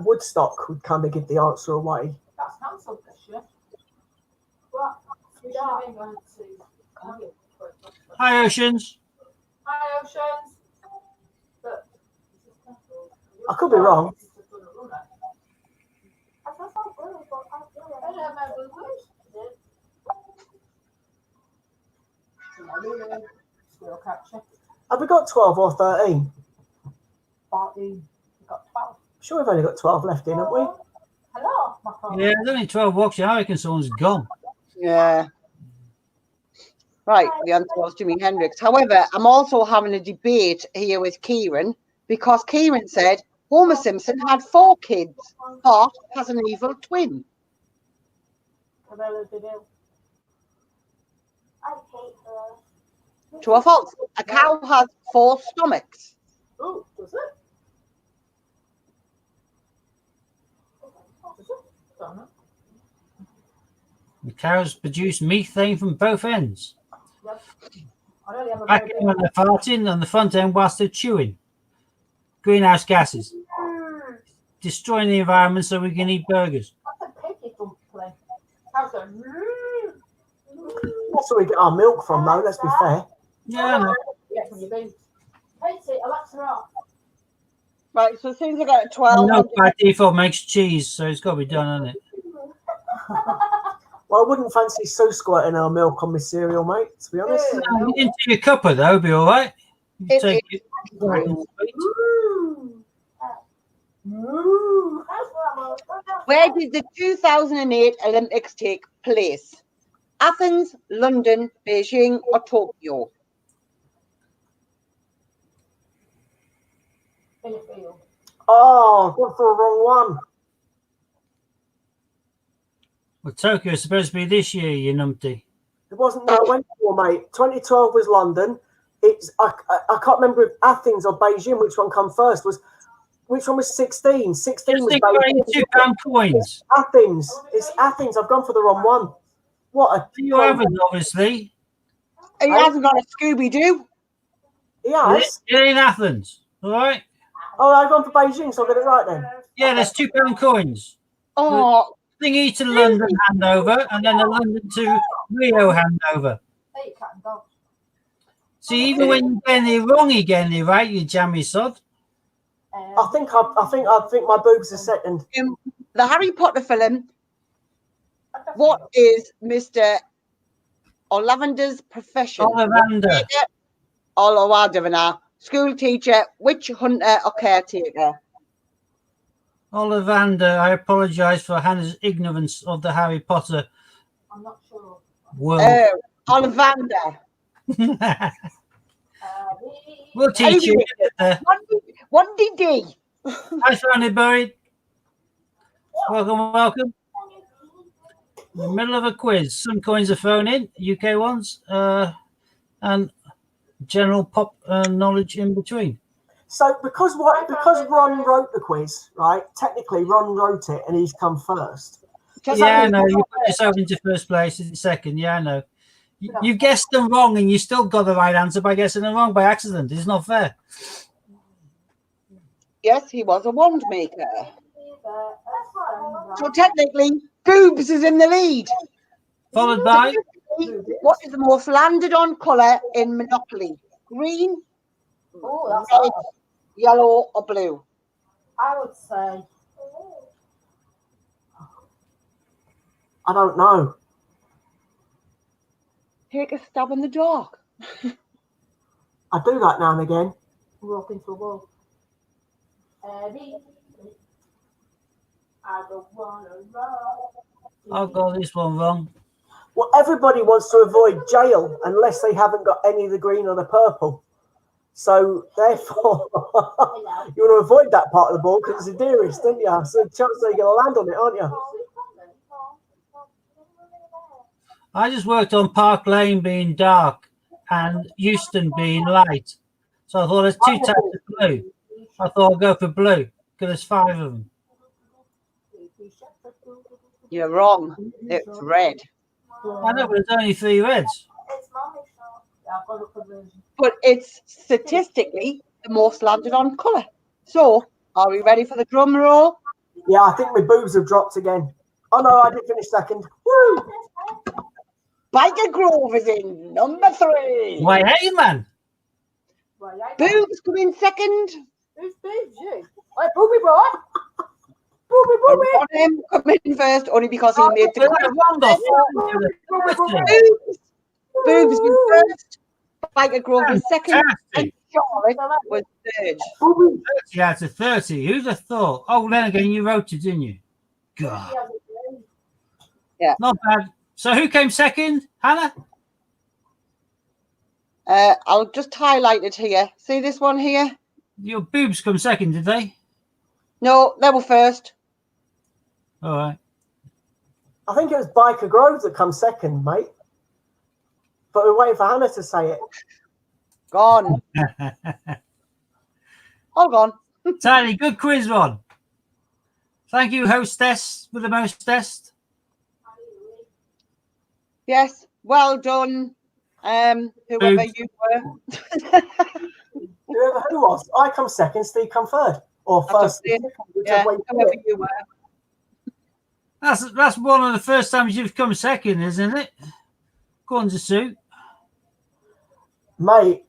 Woodstock would kind of give the answer away. That's cancelled this year. What? We should have been going to Cardiff for it. Hi, Oceans. Hi, Oceans. But I could be wrong. I don't know who it is. Squirrel catcher. Have we got 12 or 13? 14. We got 12. Sure, we've only got 12 left in, haven't we? Hello, my phone. Yeah, there's only 12 walks. I reckon someone's gone. Yeah. Right, the answer was Jimi Hendrix. However, I'm also having a debate here with Kieran because Kieran said Homer Simpson had 4 kids. Bart has an evil twin. Cabela de Vil. I hate her. True or false? A cow has 4 stomachs. Ooh, does it? Does it? Don't know. The cows produce methane from both ends. Yep. I only have a Back very end when they're farting, on the front end whilst they're chewing. Greenhouse gases. Destroying the environment so we can eat burgers. That's a piggy dumpling. How's it? That's where we get our milk from, though, let's be fair. Yeah, I know. Yeah, from your boobs. Katie, Alexa off. Right, so as soon as I get 12, Milk by default makes cheese, so it's got to be done, hasn't it? Well, I wouldn't fancy so squirting our milk on my cereal, mate, to be honest. Into your cuppa, though, be all right. You It take is it. Black and sweet. where did the 2008 Olympics take place? Athens, London, Beijing, or Tokyo? Fairfield. Oh, gone for a wrong one. Well, Tokyo is supposed to be this year, you numpty. It wasn't that I went for, mate. 2012 was London. I can't remember if Athens or Beijing, which one come first. Which one was 16? 16 Just was think about your Beijing. £2 coins. Athens. It's Athens. I've gone for the wrong one. What a You haven't, obviously. He hasn't got a Scooby Doo. He has. It ain't Athens. All right? Oh, I've gone for Beijing, so I got it right then. Yeah, there's £2 coins. Oh, Thingy to London handover, and then a London to Rio handover. Hey, cat and dog. See, even when you get it wrong, you get it right, you jammy sod. I think my boobs are second. the Harry Potter film. What is Mr. Olavander's profession? Ollivander. Ollivander, school teacher, witch hunter, or caretaker? Ollivander, I apologise for Hannah's ignorance of the Harry Potter I'm not sure. world. Ollivander. We'll teach you. What did he? Hi, Fanny Buried. Welcome, welcome. In the middle of a quiz. Some coins are thrown in, UK ones, and general pop knowledge in between. So because Ron wrote the quiz, right? Technically, Ron wrote it, and he's come first. Yeah, I know. You put yourself into first place in second. Yeah, I know. You guessed them wrong, and you still got the right answer by guessing them wrong by accident. It's not fair. Yes, he was a wand maker. So technically, boobs is in the lead. Followed by What is the most landed on colour in Monopoly? Green, Oh, that's red, hard. yellow, or blue? I would say I don't know. Take a stab in the dark. I do that now and again. walk into a wall. Eddie, I don't wanna run. I've got this one wrong. Well, everybody wants to avoid jail unless they haven't got any of the green or the purple. So therefore, you want to avoid that part of the ball because it's the dearest, don't you? So the chance that you're going to land on it, aren't you? I just worked on Park Lane being dark and Euston being light. So I thought there's two types of blue. I thought I'd go for blue because there's 5 of them. You're wrong. It's red. I know, but there's only 3 reds. It's mommy's fault. I've got a conversion. But it's statistically the most landed on colour. So, are we ready for the drum roll? Yeah, I think my boobs have dropped again. Oh no, I did finish second. Woo! Biker Grove is in number 3. Why, hey, man. Right, I Boobs come in second. Who's Boobs? You? Hey, Booby boy! Booby booby! Want him come in first only because he made the Boobs. Boobs was first. Biker Grove was second. And Charlotte was third. 30 out of 30. Who'd have thought? Oh, then again, you wrote it, didn't you? God. Yeah. Not bad. So who came second? Hannah? I'll just highlight it here. See this one here? Your boobs come second, did they? No, they were first. All right. I think it was Biker Grove that comes second, mate. But we're waiting for Hannah to say it. Gone. All gone. Tiny, good quiz, Ron. Thank you, hostess with the mostest. Yes, well done. Whoever Boobs. you were. Whoever who was. I come second, Steve come third. Or I've first. just seen- Whichever Yeah, way you whoever do it. you were. That's one of the first times you've come second, isn't it? Go on to Sue. Mate,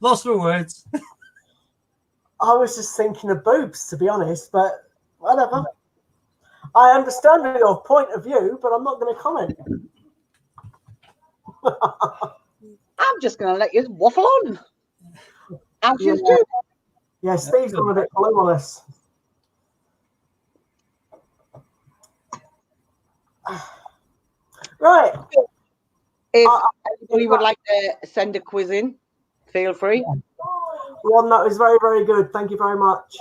Lost for words. I was just thinking of boobs, to be honest, but whatever. I understand your point of view, but I'm not going to comment. I'm just going to let you waffle on. As you Yeah. do. Yeah, Steve's gone a bit blue on us. Right. If anybody would like to send a quiz in, feel free. Ron, that was very, very good. Thank you very much.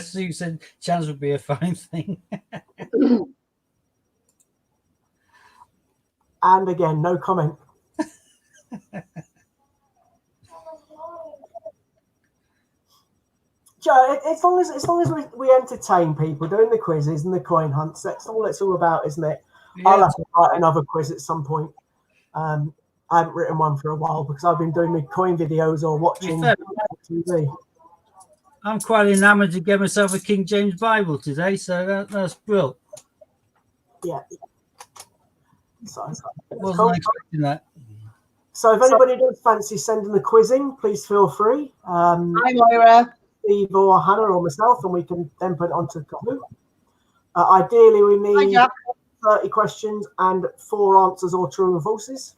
Sue said chance would be a fine thing. And again, no comment. Joe, as long as we entertain people doing the quizzes and the coin hunts, that's all it's all about, isn't it? I'll have to write another quiz at some point. I haven't written one for a while because I've been doing my coin videos or watching TV. I'm quite enamoured to get myself a King James Bible today, so that's brilliant. Yeah. So, Wasn't expecting that. So if anybody does fancy sending the quiz in, please feel free. Hi, Moira. Steve or Hannah or myself, and we can then put it onto Kahoot. Ideally, we need 30 questions and 4 answers or true and falses.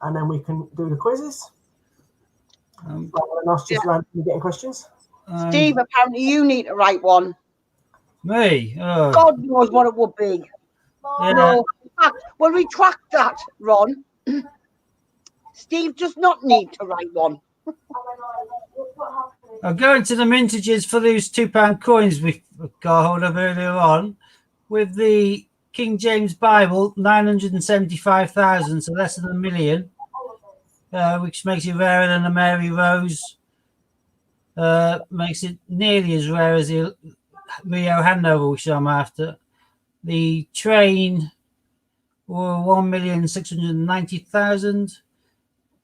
And then we can do the quizzes. Us just randomly getting questions. Steve, apparently you need to write one. Me? Oh. God knows what it would be. Yeah. No, we'll retract that, Ron. Steve does not need to write one. I'll go into the mintages for those £2 coins we got hold of earlier on. With the King James Bible, 975,000, so less than a million, which makes it rarer than the Mary Rose. Makes it nearly as rare as the Rio Hanover, which I'm after. The train were 1,690,000.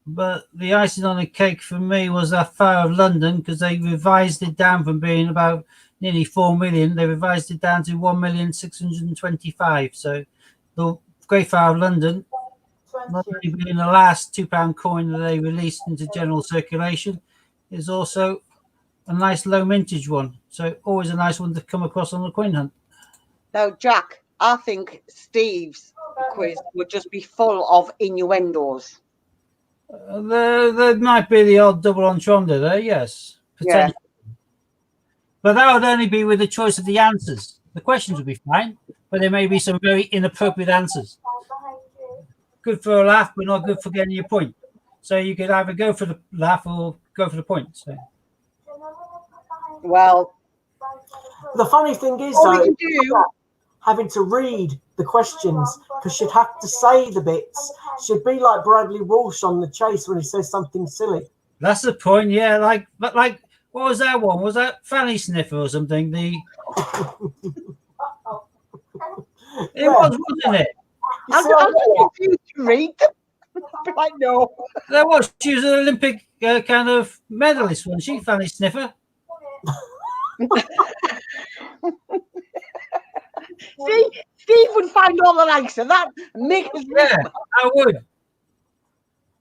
But the icing on the cake for me was that Fire of London, because they revised it down from being about nearly 4 million. They revised it down to 1,625,000. So the Great Fire of London, not only being the last £2 coin that they released into general circulation, is also a nice low mintage one. So always a nice one to come across on the coin hunt. Now, Jack, I think Steve's quiz would just be full of innuendos. There might be the odd double entendre there, yes. Yeah. But that would only be with the choice of the answers. The questions would be fine, but there may be some very inappropriate answers. Good for a laugh, but not good for getting your point. So you could either go for the laugh or go for the point. So. Well, the funny thing is, all we though, can do, having to read the questions because she'd have to say the bits. She'd be like Bradley Walsh on The Chase when he says something silly. That's the point, yeah. Like what was that one? Was that Fanny Sniffer or something? It was, wasn't it? I'm confused to read them. I know. That was. She was an Olympic kind of medalist, wasn't she, Fanny Sniffer? See, Steve would find all the likes of that. Make us Yeah, I would.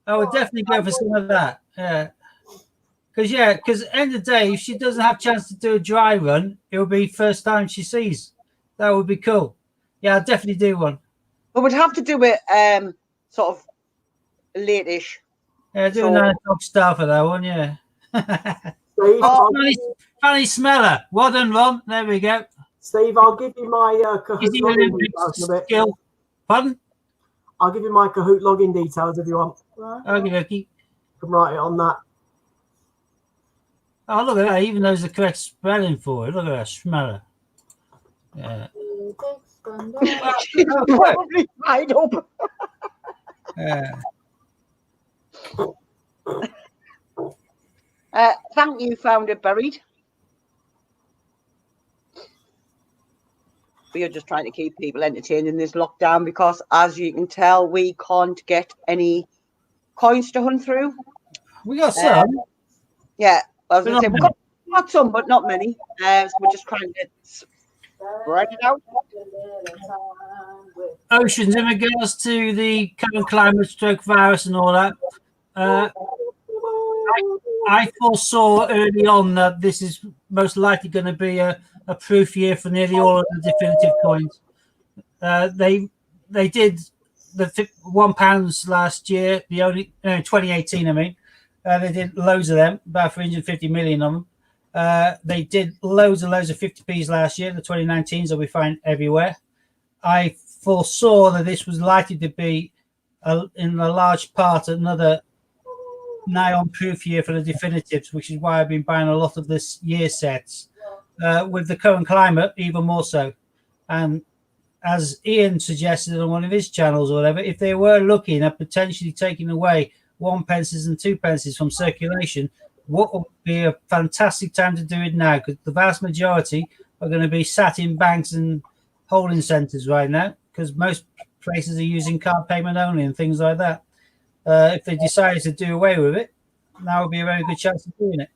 I would definitely go for some of that. Yeah. Because end of the day, if she doesn't have a chance to do a dry run, it will be first time she sees. That would be cool. Yeah, I'll definitely do one. But we'd have to do it sort of late-ish. Yeah, do a 9 o'clock start for that one, yeah. Steve, Fanny Smeller. Well done, Ron. There we go. Steve, I'll give you my Is he Kahoot login Olympic details in a bit. skill? Pardon? I'll give you my Kahoot login details if you want. Okie dokie. You can write it on that. Oh, look at that. Even knows the correct spelling for it. Look at that. Smeller. Yeah. Probably right up. Yeah. Thank you, Found It Buried. We are just trying to keep people entertained in this lockdown because, as you can tell, we can't get any coins to hunt through. We got some. Yeah, I was going to say, Not we've got some, but not many. So we're just trying to spread it out. Oceans, in regards to the current climate, stroke virus and all that, I foresaw early on that this is most likely going to be a proof year for nearly all of the definitive coins. They did the £1 last year, the only 2018. I mean, they did loads of them, about 350 million of them. They did loads and loads of 50p's last year, the 2019s that we find everywhere. I foresaw that this was likely to be, in a large part, another nigh on proof year for the definitives, which is why I've been buying a lot of this year sets. With the current climate, even more so. And as Ian suggested on one of his channels or whatever, if they were looking at potentially taking away 1 pences and 2 pences from circulation, what would be a fantastic time to do it now? Because the vast majority are going to be sat in banks and holding centres right now, because most places are using card payment only and things like that. If they decided to do away with it, now would be a very good chance of doing it.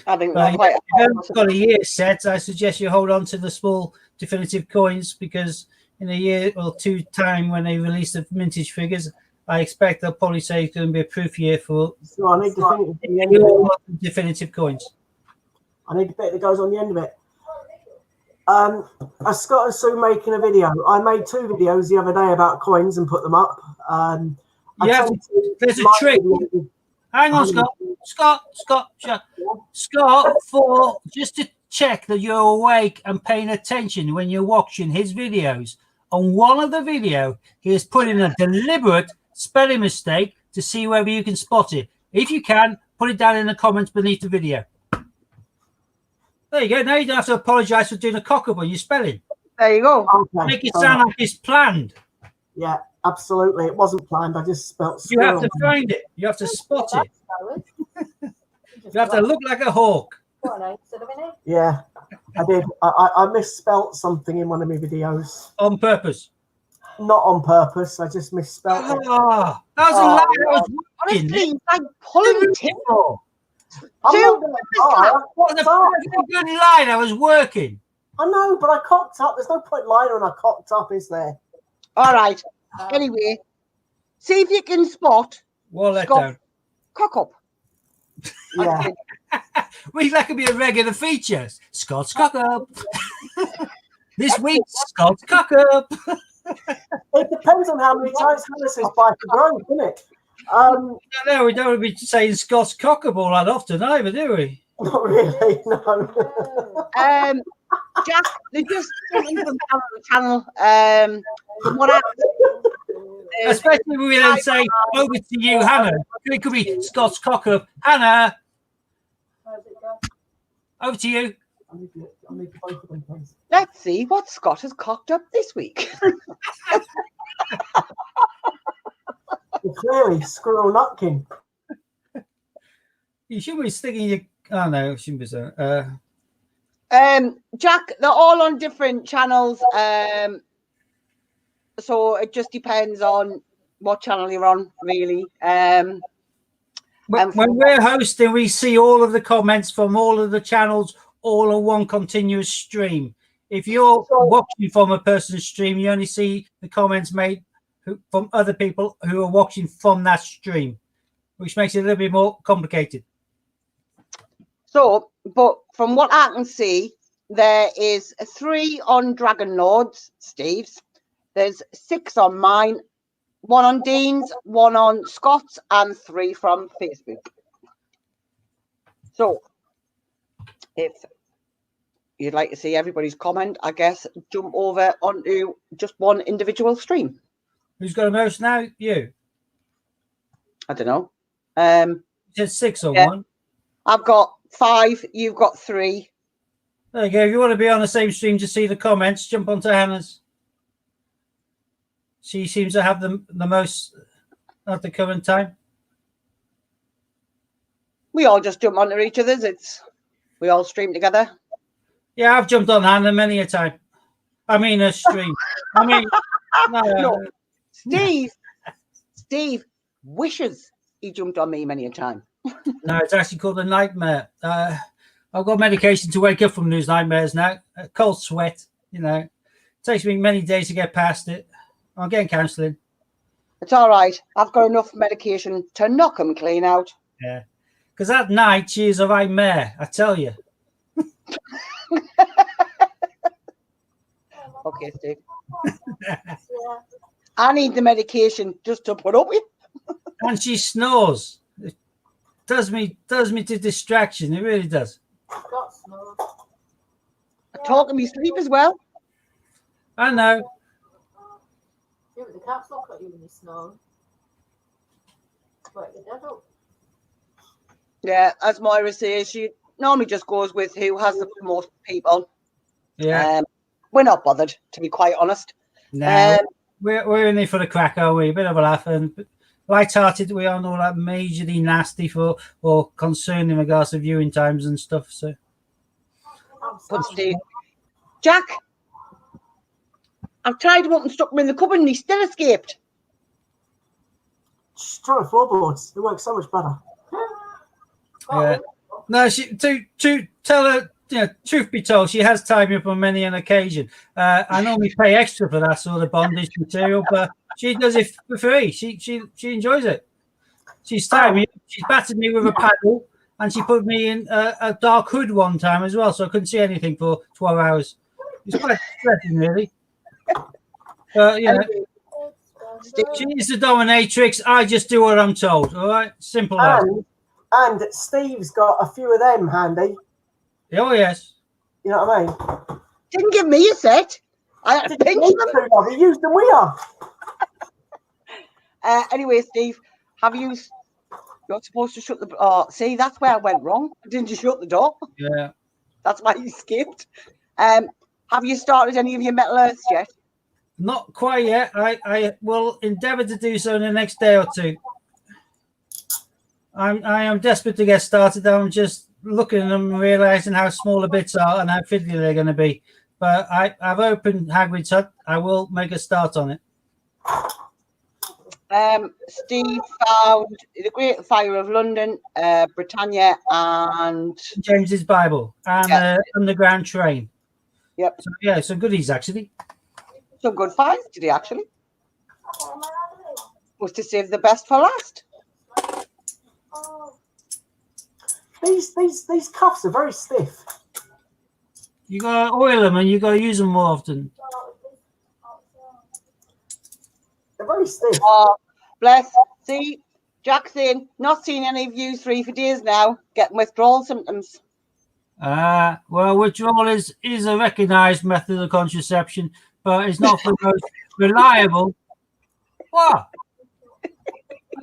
I think But that's quite. if you haven't got a year set, I suggest you hold on to the small definitive coins, because in a year or two time when they release the vintage figures, I expect they'll probably say it's going to be a proof year for So I need definitive at the end of it. definitive coins. I need the bit that goes on the end of it. Scott and Sue making a video. I made 2 videos the other day about coins and put them up. Yeah, there's a trick. Hang on, Scott, for just to check that you're awake and paying attention when you're watching his videos. On one of the video, he has put in a deliberate spelling mistake to see whether you can spot it. If you can, put it down in the comments beneath the video. There you go. Now you don't have to apologise for doing a cock up on your spelling. There you go. Okay. Make it sound like it's planned. Yeah, absolutely. It wasn't planned. I just spelt You have squirrel. to find it. You have to spot it. You You have to look like a hawk. Yeah, I did. I misspelt something in one of my videos. On purpose. Not on purpose. I just misspelt it. Oh, that was a lie. I was working. Honestly, it's like pulling teeth. I'm Sue, not gonna lie. I That cocked was a up. perfectly good line. I was working. I know, but I cocked up. There's no point lying when I cocked up, is there? All right. Anyway, see if you can spot Well let Scott. down. cock up. Yeah. Well, that could be a regular feature. Scott's cock up. This week, Scott's cock up. It depends on how many times Hannah says bye for growth, doesn't it? No, we don't want to be saying Scott's cock up all that often either, do we? Not really, no. Jack, they just something from the channel. From what happened, Especially when we then say, over to you, Hannah. It could be Scott's cock up. Hannah, over to you. I need both of them, please. let's see what Scott has cocked up this week. Well, clearly, squirrel nutkin. You shouldn't be sticking your... Oh, no, it shouldn't be so. Jack, they're all on different channels. So it just depends on what channel you're on, really. When we're hosting, we see all of the comments from all of the channels all on one continuous stream. If you're watching from a person's stream, you only see the comments made from other people who are watching from that stream, which makes it a little bit more complicated. So, but from what I can see, there is 3 on Dragon Lords, Steve's. There's 6 on mine, 1 on Dean's, 1 on Scott's, and 3 from Facebook. So, if you'd like to see everybody's comment, I guess jump over onto just one individual stream. Who's got the most now? You. I don't know. You said 6 on Yeah. one. I've got 5, you've got 3. There you go. If you want to be on the same stream to see the comments, jump onto Hannah's. She seems to have the most at the current time. We all just jump onto each other's. We all stream together. Yeah, I've jumped on Hannah many a time. I mean, a stream. I mean, no. Steve wishes he jumped on me many a time. No, it's actually called a nightmare. I've got medication to wake up from those nightmares now. A cold sweat, It takes me many days to get past it. I'm getting counselling. It's all right. I've got enough medication to knock him clean out. Yeah. Because that night, she is a right mare, I tell you. Okay, Steve. I need the medication just to put up with. And she snores. It does me to distraction. It really does. Talking me sleep as well. I know. Yeah, but the cats look at you when you snore. Wake the dead up. Yeah, as Moira says, she normally just goes with who has the most people. Yeah. We're not bothered, to be quite honest. No, Um, we're in there for the crack, are we? A bit of a laugh and light-hearted. We aren't all that majorly nasty for or concerned in regards to viewing times and stuff. So, But Steve, Jack, I've tried him up and stuck him in the cupboard and he still escaped. Just try floorboards. It works so much better. yeah. No, to tell her, truth be told, she has tied me up on many an occasion. I normally pay extra for that sort of bondage material, but she does it for free. She enjoys it. She's tied me. She's battered me with a paddle, and she put me in a dark hood one time as well, so I couldn't see anything for 12 hours. It's quite distressing, really. But she's the dominatrix. I just do what I'm told. All right, simple as. And Steve's got a few of them handy. Oh yes. You know what I mean? Didn't give me a set. I had to pinch them. We used them. We are. Anyway, Steve, you're supposed to shut the door. See, that's where I went wrong. I didn't shut the door. Yeah. That's why you skipped. Have you started any of your Metal Earths yet? Not quite yet. I will endeavour to do so in the next day or two. I am desperate to get started. I'm just looking at them and realising how small the bits are and how fiddly they're going to be. But I've opened Hagrid's Hut. I will make a start on it. Steve found The Great Fire of London, Britannia, and James's Bible and Underground Train. Yep. So, yeah, some goodies actually. Some good finds today, actually. Was to save the best for last. These cuffs are very stiff. You gotta oil them and you gotta use them more often. They're very stiff. Oh, bless. See, Jack's in. Not seen any of you three for days now. Getting withdrawal symptoms. Well, withdrawal is a recognised method of contraception, but it's not the most reliable. What? I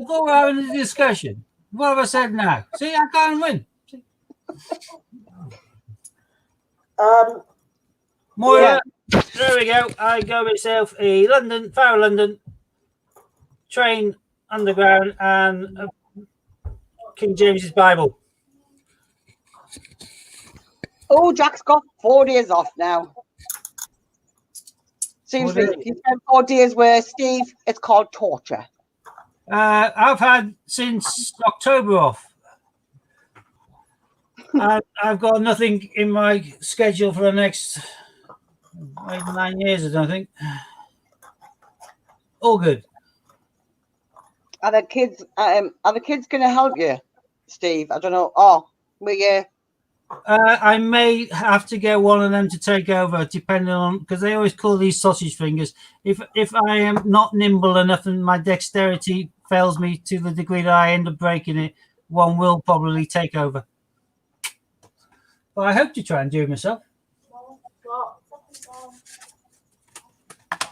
thought we were having a discussion. What have I said now? See, I can't win. Moira, there we go. I go myself a Fire London, Train, Underground, and King James's Bible. Oh, Jack's got 4 days off now. Seems to be. If you spend 4 days with Steve, it's called torture. I've had since October off. I've got nothing in my schedule for the next 8 or 9 years, I don't think. All good. Are the kids going to help you, Steve? I don't know. Oh, will you? I may have to get one of them to take over, depending on, because they always call these sausage fingers. If I am not nimble enough and my dexterity fails me to the degree that I end up breaking it, one will probably take over. But I hope to try and do it myself.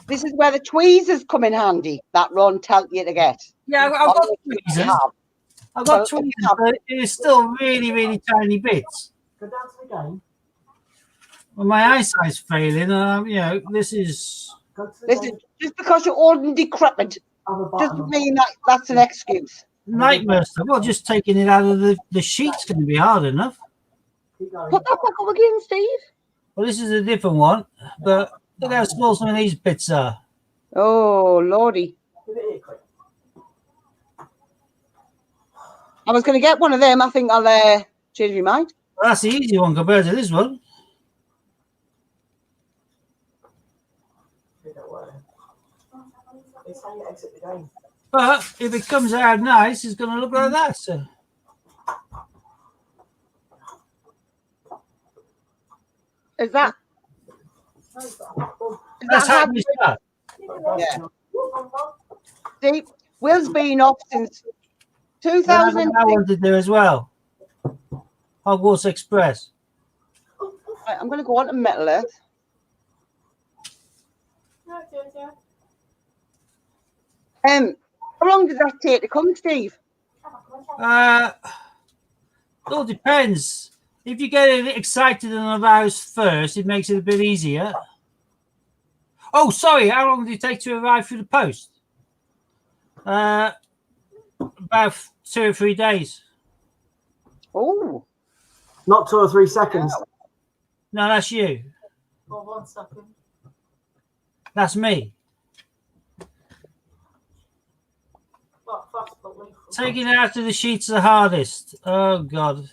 This is where the tweezers come in handy. That Ron tells you to get. Yeah, I've got tweezers. I've got tweezers, but it's still really, really tiny bits. Go down to the game. Well, my eyesight's failing. This is just because you're old and decrepit doesn't mean that that's an excuse. Nightmare stuff. Well, just taking it out of the sheet's going to be hard enough. Put that back up again, Steve. Well, this is a different one, but look how small some of these bits are. Oh, lordy. I was going to get one of them. I think I'll change my mind. Well, that's the easy one compared to this one. It's how you exit the game. But if it comes out nice, it's going to look like that. So. Is that? That's how we start. Yeah. Steve, Will's been off since 2000. I want to do as well. Hogwarts Express. Right, I'm going to go on to Metal Earth. How long did that take to come, Steve? all depends. If you get excited and aroused first, it makes it a bit easier. Oh, sorry. How long did it take to arrive through the post? About 2 or 3 days. Oh, Not 2 or 3 seconds. No, that's you. Hold 1 second. That's me. What fast but lethal. Taking it out of the sheets the hardest. Oh, God.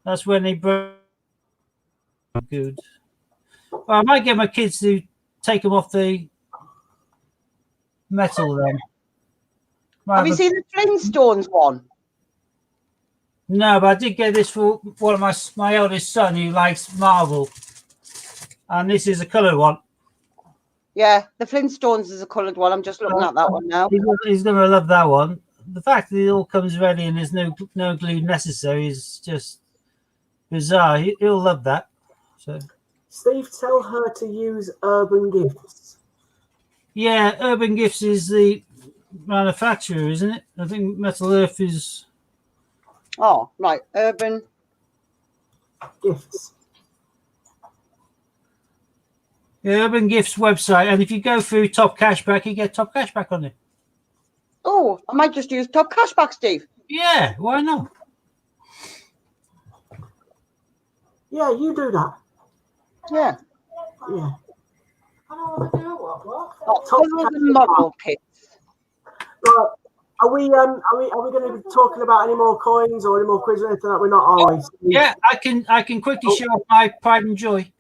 That's when they broke. Good. Well, I might get my kids to take them off the metal then. have you seen the Flintstones one? No, but I did get this for one of my eldest son who likes Marvel. And this is a coloured one. Yeah, the Flintstones is a coloured one. I'm just looking at that one now. He's going to love that one. The fact that it all comes ready and there's no glue necessary is just bizarre. He'll love that. So, Steve, tell her to use Urban Gifts. yeah, Urban Gifts is the manufacturer, isn't it? I think Metal Earth is. Oh, right. Urban. Gifts. Yeah, Urban Gifts website, and if you go through Top Cashback, you get Top Cashback on it. Oh, I might just use Top Cashback, Steve. Yeah, why not? Yeah, you do that. Yeah. Yeah. I don't want to do what? Oh, Top other than model kits. Right. Are we going to be talking about any more coins or any more quiz or anything that we're not, are we? Yeah, I can quickly show off my pride and joy.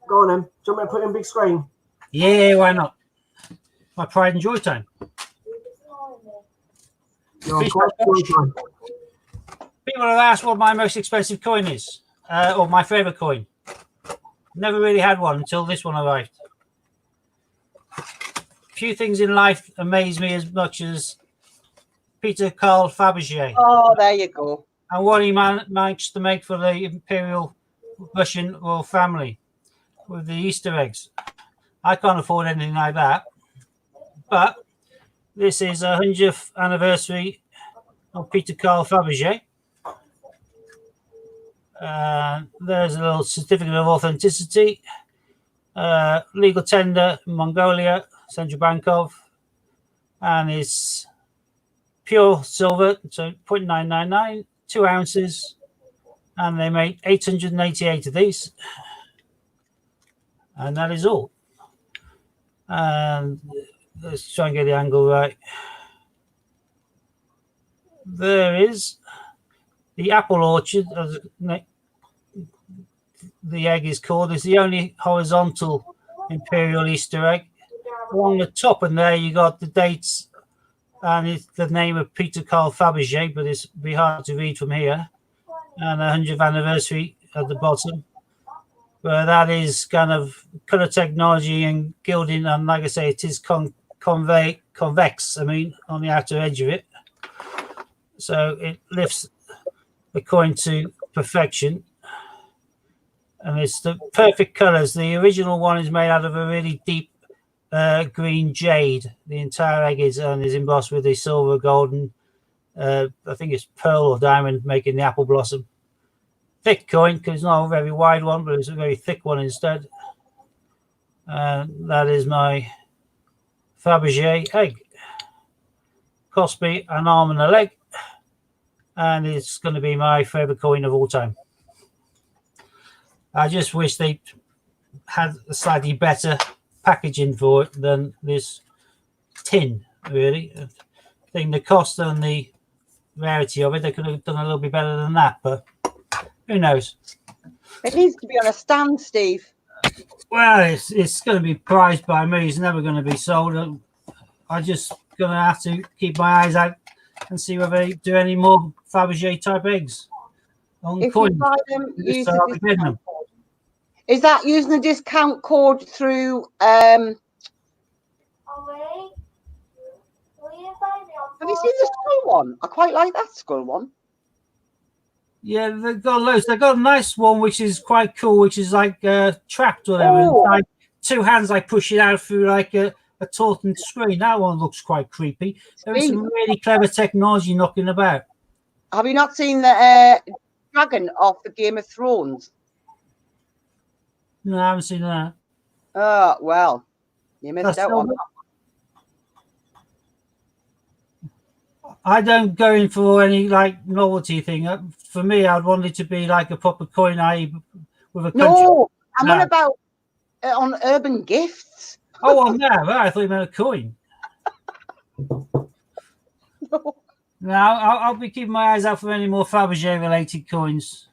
Go on then. Do you want me to put it in big screen? Yeah, why not? My pride and joy time. You're on quite a long time. People have asked what my most expensive coin is, or my favourite coin. Never really had one until this one arrived. Few things in life amaze me as much as Peter Carl Fabergé Oh, there you go. and what he managed to make for the Imperial Russian royal family with the Easter eggs. I can't afford anything like that. But this is a 100th anniversary of Peter Carl Fabergé. There's a little certificate of authenticity. Legal tender, Mongolia, Central Bank of, and it's pure silver, so 0.999, 2 ounces, and they make 888 of these, and that is all. And let's try and get the angle right. There is the apple orchard, as the egg is called. It's the only horizontal imperial Easter egg. Along the top, and there you got the dates, and it's the name of Peter Carl Fabergé, but it's be hard to read from here. And 100th anniversary at the bottom. But that is kind of color technology and gilding, and like I say, it is convex. I mean, on the outer edge of it, so it lifts the coin to perfection. And it's the perfect colors. The original one is made out of a really deep green jade. The entire egg is embossed with a silver, golden, I think it's pearl or diamond, making the apple blossom. Thick coin, because it's not a very wide one, but it's a very thick one instead. That is my Fabergé egg. Cost me an arm and a leg, and it's going to be my favorite coin of all time. I just wish they had a slightly better packaging for it than this tin, really. I think the cost and the rarity of it, they could have done a little bit better than that, but who knows? It needs to be on a stand, Steve. Well, it's going to be prized by me. It's never going to be sold. I'm just going to have to keep my eyes out and see whether they do any more Fabergé type eggs on If coins. you buy them, use So the I'll be getting them. discount code. Is that using the discount code through? Oh, wait. Will you buy me on Have you seen the skull one? I quite like that skull one. Yeah, they've got loads. They've got a nice one which is quite cool, which is like trapped or whatever. Oh. It's like 2 hands, like push it out through like a tautened screen. That one looks quite creepy. There is some really clever technology knocking about. Have you not seen the dragon off the Game of Thrones? No, I haven't seen that. Oh, well, you missed That's out on not- that. I don't go in for any like novelty thing. For me, I'd want it to be like a proper coin, i.e., with a country. No, I'm on No. about on Urban Gifts. Oh, on there. Right, I thought you meant a coin. Now I'll be keeping my eyes out for any more Fabergé related coins.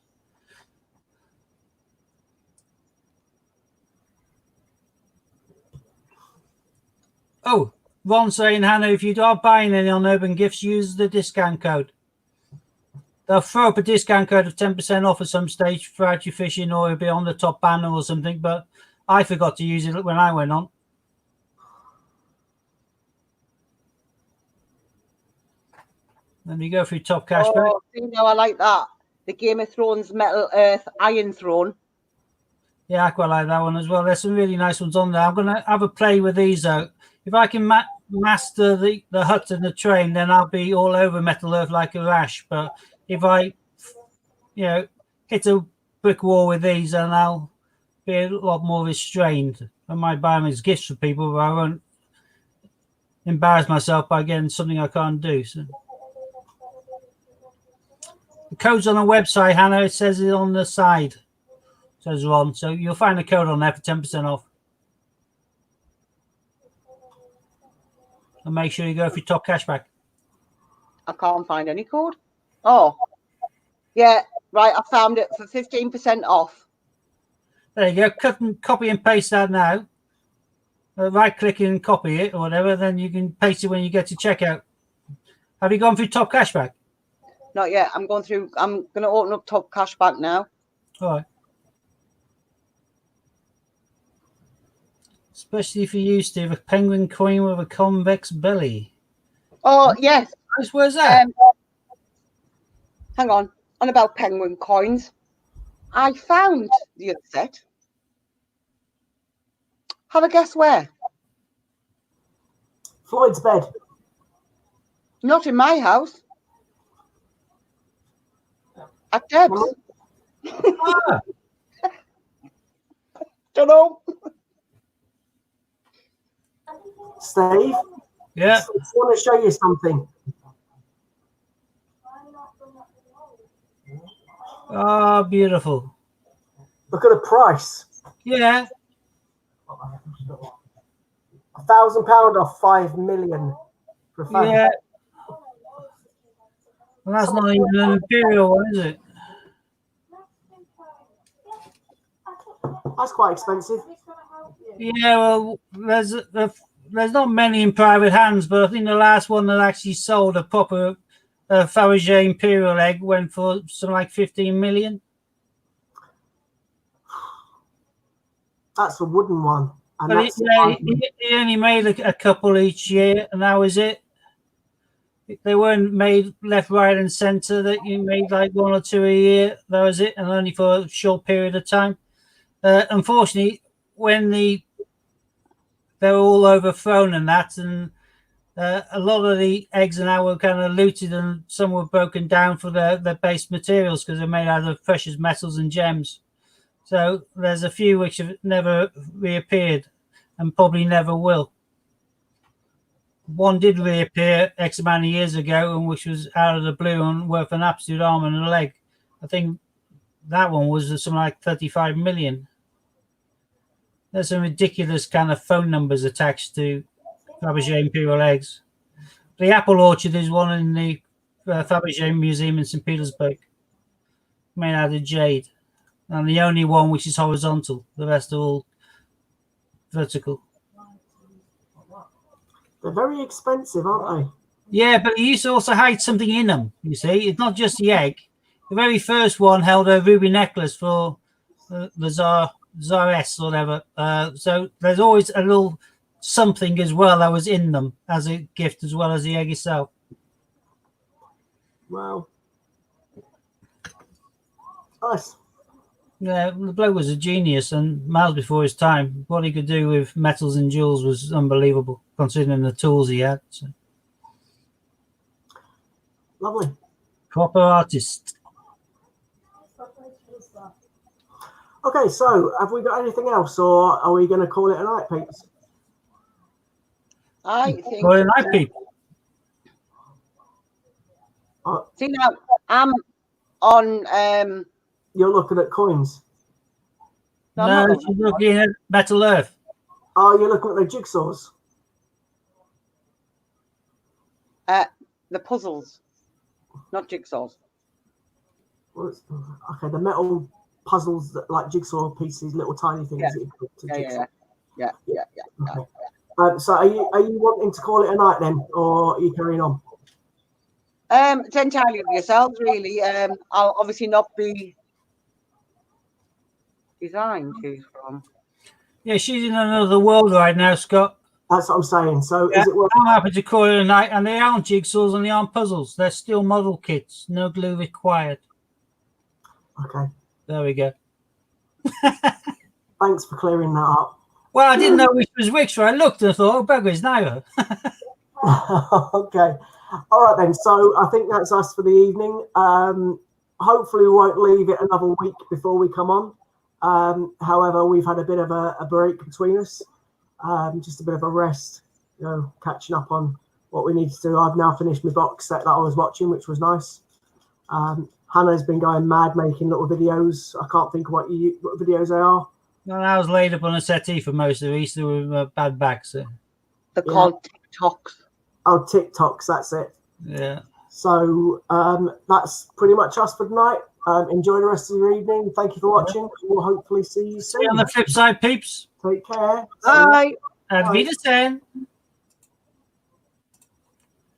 Oh, Ron saying, Hannah, if you are buying any on Urban Gifts, use the discount code. They'll throw up a discount code of 10% off at some stage throughout your fishing, or it'll be on the top banner or something. But I forgot to use it when I went on. Let me go through top cashback. Oh, see, now I like that. The Game of Thrones Metal Earth Iron Throne. Yeah, I quite like that one as well. There's some really nice ones on there. I'm going to have a play with these, though. If I can master the hut and the train, then I'll be all over Metal Earth like a rash. But if I, hit a brick wall with these, then I'll be a lot more restrained. I might buy them as gifts for people, but I won't embarrass myself by getting something I can't do. So. The code's on the website, Hannah. It says it on the side. Says Ron. So you'll find a code on there for 10% off. And make sure you go for your top cashback. I can't find any code. Oh, yeah, right. I found it for 15% off. There you go. Copy and paste that now. Right click and copy it or whatever. Then you can paste it when you get to checkout. Have you gone through top cashback? Not yet. I'm going to open up top cashback now. All right. Especially if you used to have a penguin coin with a convex belly. Oh, yes. Where's that? Hang on about penguin coins. I found the other set. Have a guess where? Floyd's bed. Not in my house. At Deb's. Ah, Don't know. Steve, yeah. I want to show you something. Oh, beautiful. Look at the price. Yeah. £1,000 off 5 million. For a fan. Yeah. Well, that's not even an imperial one, is it? That's quite expensive. Yeah, well, there's not many in private hands, but I think the last one that actually sold a proper Fabergé Imperial egg went for something like 15 million. That's a wooden one. And But that's he only made a couple each year, and that was it. They weren't made left, right, and centre. That you made like one or two a year. That was it, and only for a short period of time. Unfortunately, when they were all overthrown and that, and a lot of the eggs now were kind of looted, and some were broken down for their base materials because they're made out of precious metals and gems. So there's a few which have never reappeared and probably never will. One did reappear X amount of years ago, and which was out of the blue and worth an absolute arm and a leg. I think that one was something like 35 million. There's some ridiculous kind of phone numbers attached to Fabergé Imperial eggs. The Apple Orchard is one in the Fabergé Museum in St. Petersburg, made out of jade. And the only one which is horizontal. The rest are all vertical. they're very expensive, aren't Yeah, but you used to also hide something in them, you see. It's not just the egg. The very first one held a ruby necklace for the Tsaress or whatever. So there's always a little something as well that was in them as a gift as well as the egg itself. they? Wow. Nice. Yeah, the bloke was a genius and miles before his time. What he could do with metals and jewels was unbelievable, considering the tools he had. So. Lovely. Proper artist. Okay, so have we got anything else, or are we going to call it a night, peeps? I think. Well, night, people. See now, I'm on. You're looking at coins. No, I'm No, not she's looking at Metal Earth. Oh, you're looking at the jigsaws. the puzzles, not jigsaws. Okay, the metal puzzles that like jigsaw pieces, little tiny things. Yeah. That you put to Yeah. jigsaw. Okay. So are you wanting to call it a night then, or are you carrying on? It's entirely of yourselves, really. I'll obviously not be designed to from. Yeah, she's in another world right now, Scott. That's what I'm saying. So Yeah, is it worth? I'm happy to call it a night, and they aren't jigsaws and they aren't puzzles. They're still model kits. No glue required. Okay. There we go. Thanks for clearing that up. Well, I didn't know which was which, so I looked and I thought, oh, bugger, it's neither. Okay. All right then. So I think that's us for the evening. Hopefully we won't leave it another week before we come on. However, we've had a bit of a break between us. Just a bit of a rest, catching up on what we need to do. I've now finished my box set that I was watching, which was nice. Hannah's been going mad making little videos. I can't think of what videos they are. Well, I was laid up on a settee for most of Easter with a bad back. So, They're called TikToks. Oh, TikToks, that's it. yeah. So that's pretty much us for tonight. Enjoy the rest of your evening. Thank you for watching. We'll hopefully see you See you on soon. the flip side, peeps. Take care. Bye. And Wiedersehen.